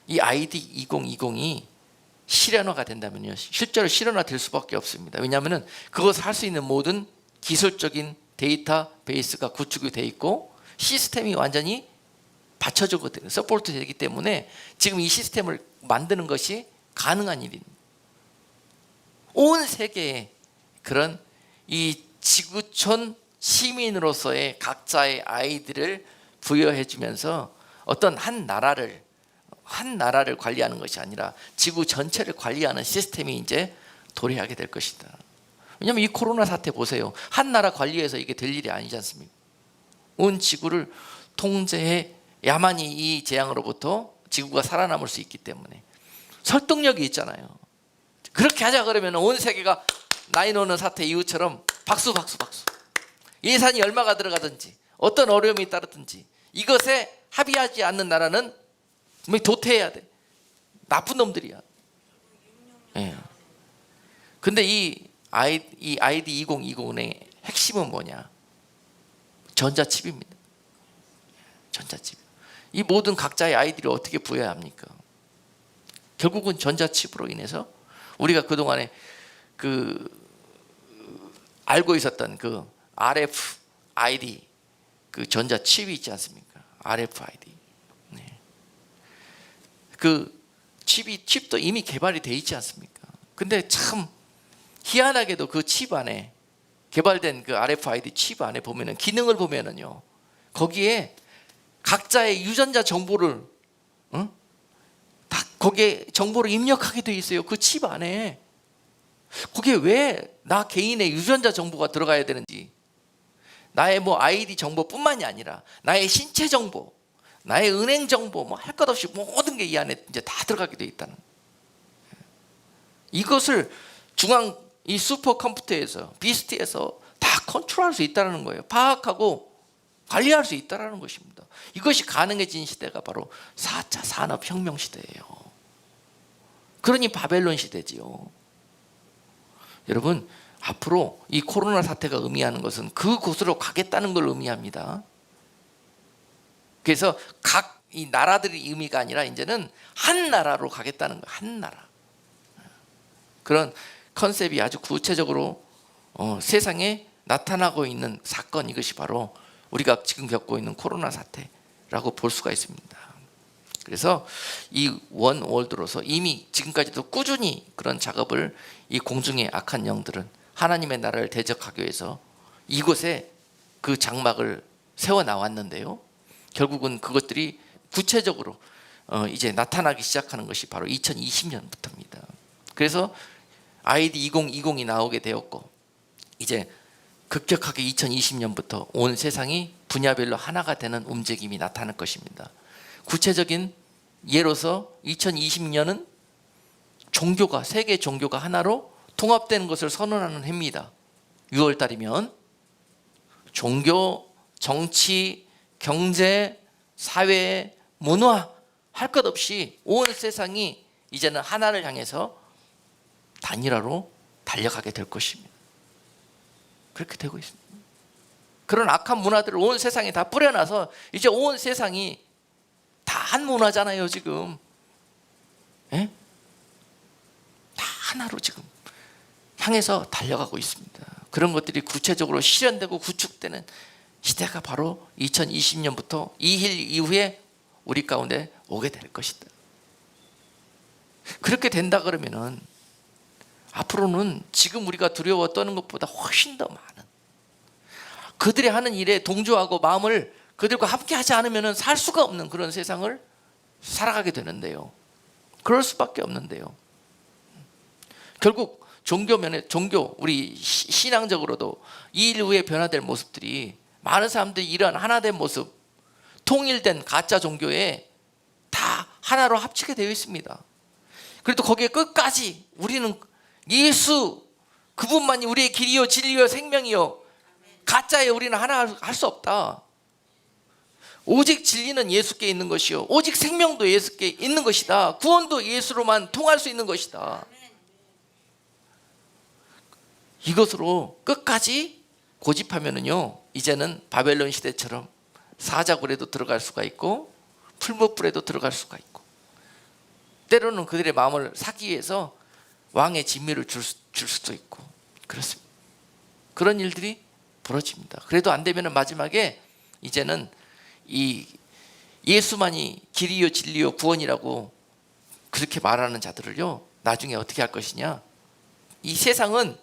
이 ID 2020이 실현화가 된다면요, 실제로 실현화될 수밖에 없습니다. 왜냐하면 그것을 할 수 있는 모든 기술적인 데이터베이스가 구축이 돼 있고 시스템이 완전히 받쳐주고 서포트 되기 때문에 지금 이 시스템을 만드는 것이 가능한 일입니다. 온 세계에 그런 이 지구촌 시민으로서의 각자의 아이디를 부여해 주면서 어떤 한 나라를 관리하는 것이 아니라 지구 전체를 관리하는 시스템이 이제 도래하게 될 것이다. 왜냐하면 이 코로나 사태 보세요. 한 나라 관리해서 이게 될 일이 아니지 않습니까? 온 지구를 통제해야만이 이 재앙으로부터 지구가 살아남을 수 있기 때문에 설득력이 있잖아요. 그렇게 하자 그러면 온 세계가 9/11 사태 이후처럼 박수. 예산이 얼마가 들어가든지 어떤 어려움이 따르든지 이것에 합의하지 않는 나라는 도태해야 돼. 나쁜 놈들이야. 예. 근데 이 ID 2020의 핵심은 뭐냐? 전자칩입니다. 전자칩. 이 모든 각자의 아이디를 어떻게 부여해야 합니까? 결국은 전자칩으로 인해서 우리가 그동안에 알고 있었던 그 RFID 그 전자칩이 있지 않습니까? RFID. 네. 그 칩도 이미 개발이 돼 있지 않습니까? 근데 참 희한하게도 그 칩 안에 개발된 그 RFID 칩 안에 보면은 기능을 보면은요, 거기에 각자의 유전자 정보를 다 거기에 정보를 입력하게 돼 있어요. 그 칩 안에. 거기에 왜 나 개인의 유전자 정보가 들어가야 되는지, 나의 아이디 정보뿐만이 아니라 나의 신체 정보, 나의 은행 정보, 할 것 없이 모든 게 이 안에 이제 다 들어가게 돼 있다는. 이것을 이 슈퍼컴퓨터에서 비스트에서 다 컨트롤할 수 있다는 거예요. 파악하고 관리할 수 있다는 것입니다. 이것이 가능해진 시대가 바로 4차 산업혁명 시대예요. 그러니 바벨론 시대지요. 여러분, 앞으로 이 코로나 사태가 의미하는 것은 그곳으로 가겠다는 걸 의미합니다. 그래서 각 이 나라들의 의미가 아니라 이제는 한 나라로 가겠다는 거예요. 한 나라. 그런 컨셉이 아주 구체적으로 세상에 나타나고 있는 사건, 이것이 바로 우리가 지금 겪고 있는 코로나 사태라고 볼 수가 있습니다. 그래서 이 원 월드로서 이미 지금까지도 꾸준히 그런 작업을 이 공중의 악한 영들은 하나님의 나라를 대적하기 위해서 이곳에 그 장막을 세워 나왔는데요, 결국은 그것들이 구체적으로 이제 나타나기 시작하는 것이 바로 2020년부터입니다. 그래서 ID 2020이 나오게 되었고, 이제 급격하게 2020년부터 온 세상이 분야별로 하나가 되는 움직임이 나타날 것입니다. 구체적인 예로서 2020년은 종교가, 세계 종교가 하나로 통합되는 것을 선언하는 해입니다. 6월 달이면 종교, 정치, 경제, 사회, 문화 할 것 없이 온 세상이 이제는 하나를 향해서 단일화로 달려가게 될 것입니다. 그렇게 되고 있습니다. 그런 악한 문화들을 온 세상에 다 뿌려놔서 이제 온 세상이 다 한 문화잖아요, 지금. 예? 다 하나로 지금 향해서 달려가고 있습니다. 그런 것들이 구체적으로 실현되고 구축되는 시대가 바로 2020년부터 이 일 이후에 우리 가운데 오게 될 것이다. 그렇게 된다 그러면은 앞으로는 지금 우리가 두려워 떠는 것보다 훨씬 더 많은, 그들이 하는 일에 동조하고 마음을 그들과 함께 하지 않으면 살 수가 없는 그런 세상을 살아가게 되는데요. 그럴 수밖에 없는데요. 결국 종교, 우리 신앙적으로도 이 일 후에 변화될 모습들이, 많은 사람들이 이런 하나된 모습, 통일된 가짜 종교에 다 하나로 합치게 되어 있습니다. 그래도 거기에 끝까지 우리는 예수 그분만이 우리의 길이요 진리요 생명이요, 가짜에 우리는 하나 할 수 없다. 오직 진리는 예수께 있는 것이요, 오직 생명도 예수께 있는 것이다. 구원도 예수로만 통할 수 있는 것이다. 이것으로 끝까지 고집하면은요, 이제는 바벨론 시대처럼 사자굴에도 들어갈 수가 있고 풀무불에도 들어갈 수가 있고, 때로는 그들의 마음을 사기 위해서 왕의 진미를 줄 수도 있고 그렇습니다. 그런 일들이 벌어집니다. 그래도 안 되면 마지막에 이제는 이 예수만이 길이요 진리요 구원이라고 그렇게 말하는 자들을요, 나중에 어떻게 할 것이냐, 이 세상은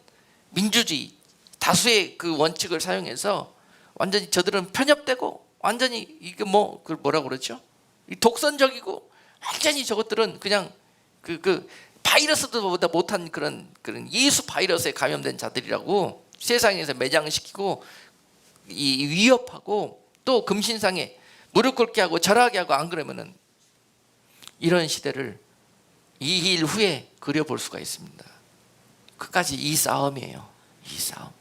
민주주의, 다수의 그 원칙을 사용해서 완전히 저들은 편협되고 완전히 이게 그걸 뭐라고 그러죠? 독선적이고 완전히 저것들은 그냥 그 바이러스보다 못한 그런 예수 바이러스에 감염된 자들이라고 세상에서 매장시키고 이 위협하고, 또 금신상에 무릎 꿇게 하고 절하게 하고, 안 그러면은 이런 시대를 이 일 후에 그려볼 수가 있습니다. 끝까지 이 싸움이에요. 이 싸움.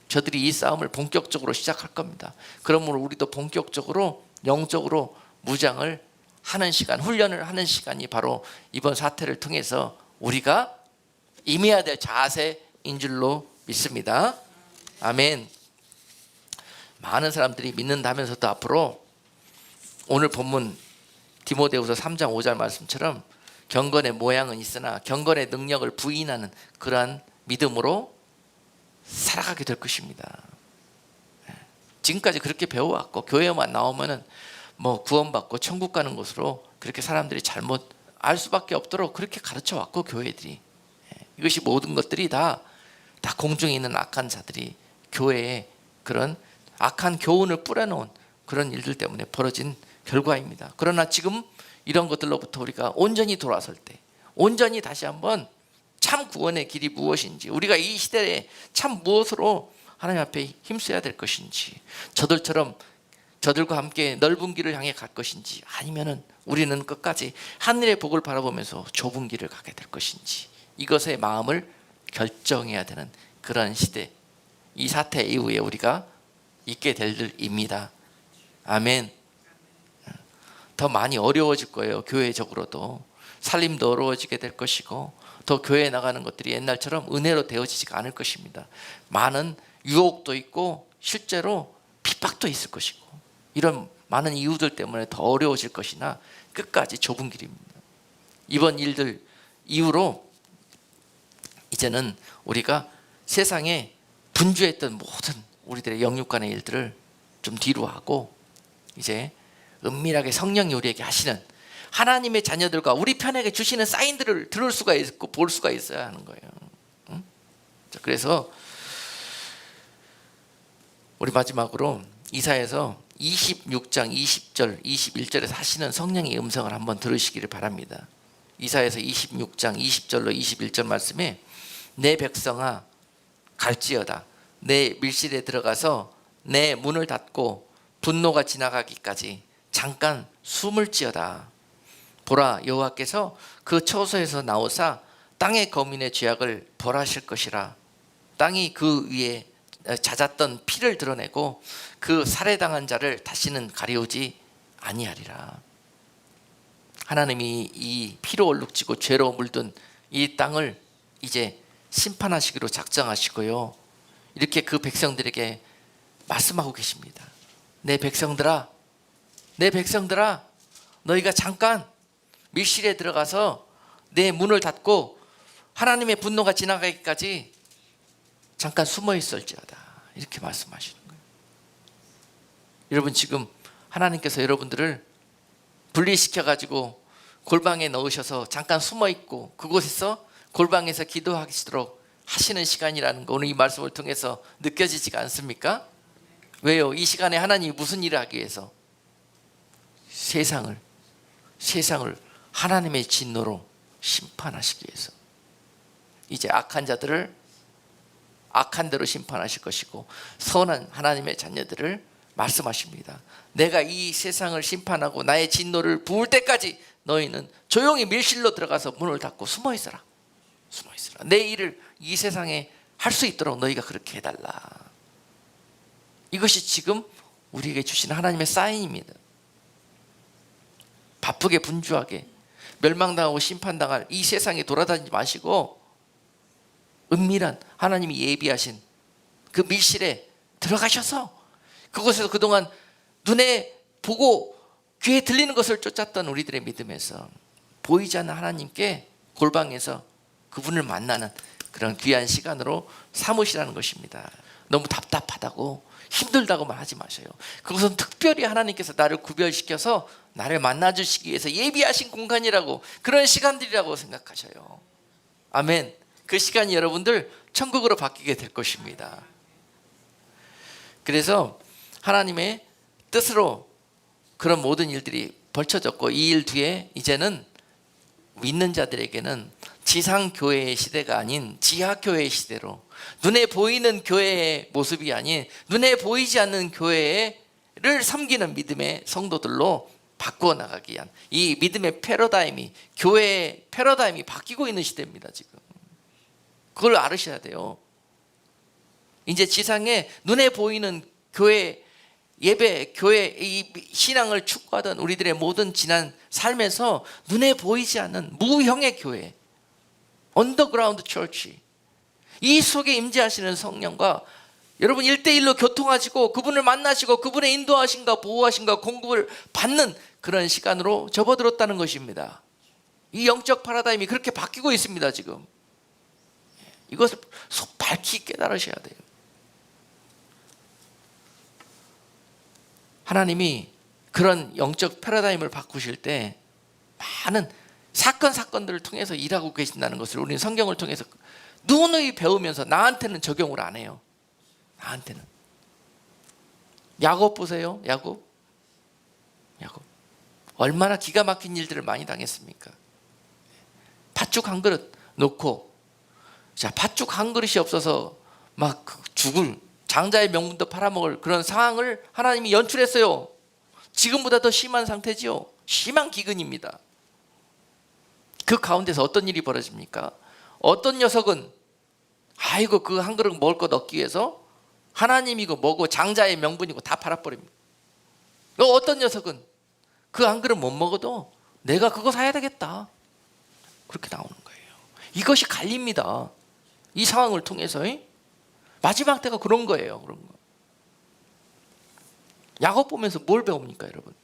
저들이 이 싸움을 본격적으로 시작할 겁니다. 그러므로 우리도 본격적으로 영적으로 무장을 하는 시간, 훈련을 하는 시간이 바로 이번 사태를 통해서 우리가 임해야 될 자세인 줄로 믿습니다. 아멘. 많은 사람들이 믿는다면서도 앞으로 오늘 본문 디모데후서 3장 5절 말씀처럼 경건의 모양은 있으나 경건의 능력을 부인하는 그러한 믿음으로 살아가게 될 것입니다. 지금까지 그렇게 배워왔고, 교회만 나오면은 구원받고 천국 가는 것으로 그렇게 사람들이 잘못 알 수밖에 없도록 그렇게 가르쳐왔고, 교회들이, 이것이 모든 것들이 다 공중에 있는 악한 자들이 교회에 그런 악한 교훈을 뿌려놓은 그런 일들 때문에 벌어진 결과입니다. 그러나 지금 이런 것들로부터 우리가 온전히 돌아설 때, 온전히 다시 한번 참 구원의 길이 무엇인지, 우리가 이 시대에 참 무엇으로 하나님 앞에 힘써야 될 것인지, 저들과 함께 넓은 길을 향해 갈 것인지, 아니면은 우리는 끝까지 하늘의 복을 바라보면서 좁은 길을 가게 될 것인지, 이것의 마음을 결정해야 되는 그런 시대, 이 사태 이후에 우리가 있게 될 일입니다. 아멘. 더 많이 어려워질 거예요. 교회적으로도 살림도 어려워지게 될 것이고, 더 교회에 나가는 것들이 옛날처럼 은혜로 되어지지가 않을 것입니다. 많은 유혹도 있고 실제로 핍박도 있을 것이고, 이런 많은 이유들 때문에 더 어려워질 것이나 끝까지 좁은 길입니다. 이번 일들 이후로 이제는 우리가 세상에 분주했던 모든 우리들의 영육간의 일들을 좀 뒤로 하고, 이제 은밀하게 성령이 우리에게 하시는 하나님의 자녀들과 우리 편에게 주시는 사인들을 들을 수가 있고 볼 수가 있어야 하는 거예요. 응? 그래서 우리 마지막으로 이사야서 26장 20절 21절에서 하시는 성령의 음성을 한번 들으시기를 바랍니다. 이사야서 26장 20절로 21절 말씀에 내 백성아 갈지어다 내 밀실에 들어가서 내 문을 닫고 분노가 지나가기까지 잠깐 숨을지어다. 보라 여호와께서 그 처소에서 나오사 땅의 거민의 죄악을 벌하실 것이라. 땅이 그 위에 잦았던 피를 드러내고 그 살해당한 자를 다시는 가리우지 아니하리라. 하나님이 이 피로 얼룩지고 죄로 물든 이 땅을 이제 심판하시기로 작정하시고요, 이렇게 그 백성들에게 말씀하고 계십니다. 내 백성들아, 내 백성들아, 너희가 잠깐 밀실에 들어가서 내 문을 닫고 하나님의 분노가 지나가기까지 잠깐 숨어 있을지어다. 이렇게 말씀하시는 거예요. 여러분, 지금 하나님께서 여러분들을 분리시켜 가지고 골방에 넣으셔서 잠깐 숨어 있고 그곳에서 골방에서 기도하시도록 하시는 시간이라는 거 오늘 이 말씀을 통해서 느껴지지가 않습니까? 왜요? 이 시간에 하나님이 무슨 일을 하기 위해서? 세상을 하나님의 진노로 심판하시기 위해서. 이제 악한 자들을 악한 대로 심판하실 것이고 선한 하나님의 자녀들을 말씀하십니다. 내가 이 세상을 심판하고 나의 진노를 부을 때까지 너희는 조용히 밀실로 들어가서 문을 닫고 숨어 있어라. 내 일을 이 세상에 할 수 있도록 너희가 그렇게 해달라. 이것이 지금 우리에게 주신 하나님의 사인입니다. 바쁘게 분주하게 멸망당하고 심판당할 이 세상에 돌아다니지 마시고 은밀한 하나님이 예비하신 그 밀실에 들어가셔서 그곳에서 그동안 눈에 보고 귀에 들리는 것을 쫓았던 우리들의 믿음에서 보이지 않는 하나님께 골방에서 그분을 만나는 그런 귀한 시간으로 삼으시라는 것입니다. 너무 답답하다고 힘들다고만 하지 마세요. 그것은 특별히 하나님께서 나를 구별시켜서 나를 만나주시기 위해서 예비하신 공간이라고, 그런 시간들이라고 생각하셔요. 아멘. 그 시간이 여러분들 천국으로 바뀌게 될 것입니다. 그래서 하나님의 뜻으로 그런 모든 일들이 벌쳐졌고, 이 일 뒤에 이제는 믿는 자들에게는 지상교회의 시대가 아닌 지하교회의 시대로, 눈에 보이는 교회의 모습이 아닌 눈에 보이지 않는 교회를 섬기는 믿음의 성도들로 바꾸어 나가기 위한 이 믿음의 패러다임이, 교회의 패러다임이 바뀌고 있는 시대입니다. 지금 그걸 알으셔야 돼요. 이제 지상에 눈에 보이는 교회 예배, 교회 이 신앙을 추구하던 우리들의 모든 지난 삶에서 눈에 보이지 않는 무형의 교회, 언더그라운드 처치, 이 속에 임재하시는 성령과 여러분 1대1로 교통하시고 그분을 만나시고 그분의 인도하심과 보호하심과 공급을 받는 그런 시간으로 접어들었다는 것입니다. 이 영적 파라다임이 그렇게 바뀌고 있습니다. 지금 이것을 밝히 깨달으셔야 돼요. 하나님이 그런 영적 패러다임을 바꾸실 때 많은 사건들을 통해서 일하고 계신다는 것을 우리는 성경을 통해서 누누이 배우면서 나한테는 적용을 안 해요. 나한테는. 야곱 보세요. 야곱 얼마나 기가 막힌 일들을 많이 당했습니까? 팥죽 한 그릇 놓고, 자, 팥죽 한 그릇이 없어서 막 죽을, 장자의 명분도 팔아먹을 그런 상황을 하나님이 연출했어요. 지금보다 더 심한 상태지요. 심한 기근입니다. 그 가운데서 어떤 일이 벌어집니까? 어떤 녀석은 아이고 그 한 그릇 먹을 것 얻기 위해서 하나님이고 뭐고 장자의 명분이고 다 팔아버립니다. 어떤 녀석은 그 한 그릇 못 먹어도 내가 그거 사야 되겠다, 그렇게 나오는 거예요. 이것이 갈립니다. 이 상황을 통해서 마지막 때가 그런 거예요. 그런 거. 야곱 보면서 뭘 배웁니까, 여러분?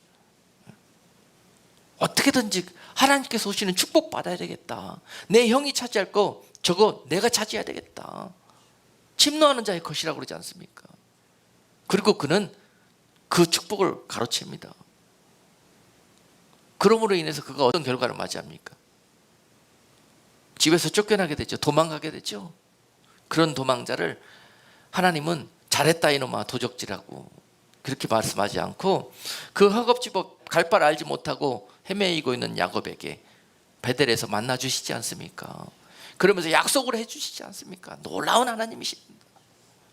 어떻게든지 하나님께서 오시는 축복 받아야 되겠다. 내 형이 차지할 거 저거 내가 차지해야 되겠다. 침노하는 자의 것이라고 그러지 않습니까? 그리고 그는 그 축복을 가로챕니다. 그러므로 인해서 그가 어떤 결과를 맞이합니까? 집에서 쫓겨나게 되죠. 도망가게 되죠. 그런 도망자를 하나님은 잘했다 이놈아 도적질하고 그렇게 말씀하지 않고 그 허겁지겁 갈 바를 알지 못하고 헤매이고 있는 야곱에게 베델에서 만나 주시지 않습니까? 그러면서 약속을 해 주시지 않습니까? 놀라운 하나님이십니다.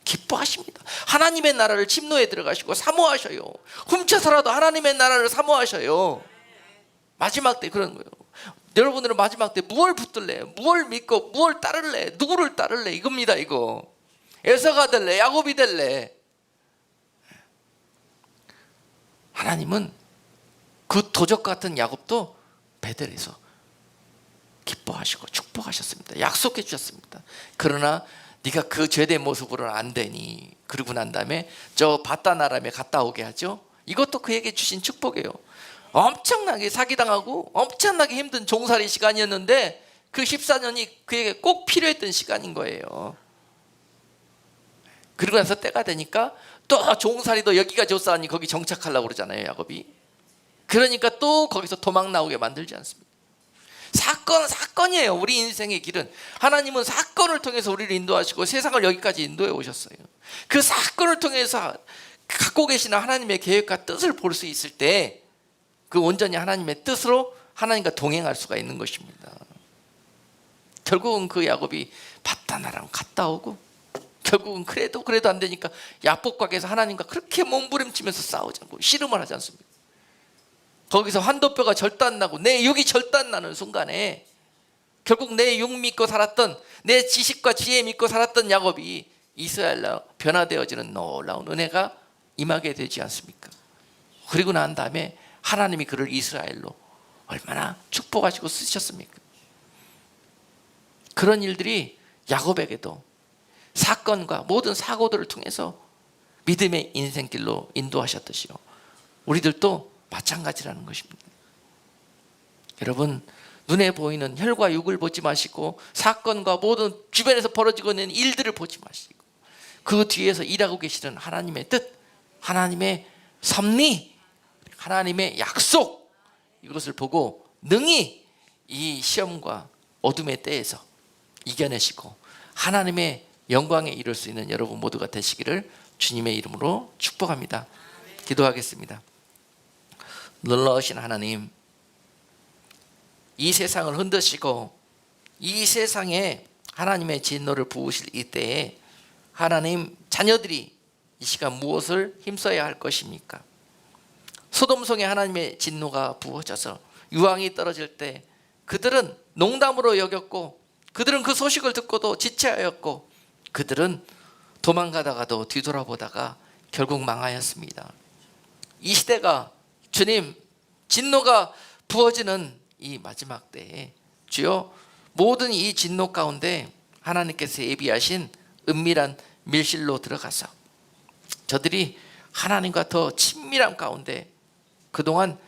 기뻐하십니다. 하나님의 나라를 침노에 들어가시고 사모하셔요. 훔쳐서라도 하나님의 나라를 사모하셔요. 마지막 때 그런 거예요. 여러분들은 마지막 때 무엇을 붙들래? 무엇을 믿고 무엇을 따를래? 누구를 따를래? 이겁니다. 이거 에서가 될래? 야곱이 될래? 하나님은 그 도적 같은 야곱도 베델에서 기뻐하시고 축복하셨습니다. 약속해 주셨습니다. 그러나 네가 그 죄된 모습으로는 안 되니, 그러고 난 다음에 저 바단 아람에 갔다 오게 하죠. 이것도 그에게 주신 축복이에요. 엄청나게 사기당하고 엄청나게 힘든 종살이 시간이었는데 그 14년이 그에게 꼭 필요했던 시간인 거예요. 그리고 나서 때가 되니까 또 종살이도 여기가 좋사하니 거기 정착하려고 그러잖아요, 야곱이. 그러니까 또 거기서 도망 나오게 만들지 않습니다. 사건이에요. 우리 인생의 길은 하나님은 사건을 통해서 우리를 인도하시고 세상을 여기까지 인도해 오셨어요. 그 사건을 통해서 갖고 계시는 하나님의 계획과 뜻을 볼 수 있을 때 그 온전히 하나님의 뜻으로 하나님과 동행할 수가 있는 것입니다. 결국은 그 야곱이 바다나랑 갔다 오고, 결국은 그래도 안 되니까 야복각에서 하나님과 그렇게 몸부림치면서 싸우지 않고 씨름을 하지 않습니까? 거기서 환도뼈가 절단나고 내 육이 절단나는 순간에 결국 내 육 믿고 살았던, 내 지식과 지혜 믿고 살았던 야곱이 이스라엘로 변화되어지는 놀라운 은혜가 임하게 되지 않습니까? 그리고 난 다음에 하나님이 그를 이스라엘로 얼마나 축복하시고 쓰셨습니까? 그런 일들이 야곱에게도 사건과 모든 사고들을 통해서 믿음의 인생길로 인도하셨듯이요, 우리들도 마찬가지라는 것입니다. 여러분, 눈에 보이는 혈과 육을 보지 마시고 사건과 모든 주변에서 벌어지고 있는 일들을 보지 마시고 그 뒤에서 일하고 계시는 하나님의 뜻, 하나님의 섭리, 하나님의 약속, 이것을 보고 능히 이 시험과 어둠의 때에서 이겨내시고 하나님의 영광에 이룰 수 있는 여러분 모두가 되시기를 주님의 이름으로 축복합니다. 기도하겠습니다. 놀라우신 하나님, 이 세상을 흔드시고 이 세상에 하나님의 진노를 부으실 이때에 하나님 자녀들이 이 시간 무엇을 힘써야 할 것입니까? 소돔성에 하나님의 진노가 부어져서 유황이 떨어질 때 그들은 농담으로 여겼고, 그들은 그 소식을 듣고도 지체하였고, 그들은 도망가다가도 뒤돌아보다가 결국 망하였습니다. 이 시대가 주님 진노가 부어지는 이 마지막 때에 주여 모든 이 진노 가운데 하나님께서 예비하신 은밀한 밀실로 들어가서 저들이 하나님과 더 친밀함 가운데 그동안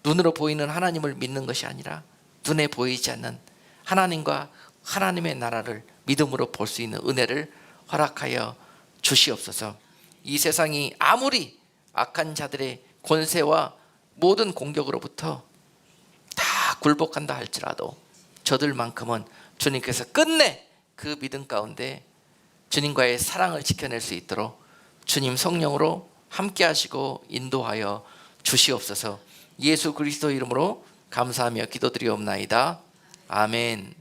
눈으로 보이는 하나님을 믿는 것이 아니라 눈에 보이지 않는 하나님과 하나님의 나라를 믿음으로 볼 수 있는 은혜를 허락하여 주시옵소서. 이 세상이 아무리 악한 자들의 권세와 모든 공격으로부터 다 굴복한다 할지라도 저들만큼은 주님께서 끝내 그 믿음 가운데 주님과의 사랑을 지켜낼 수 있도록 주님 성령으로 함께 하시고 인도하여 주시옵소서. 예수 그리스도 이름으로 감사하며 기도드리옵나이다. 아멘.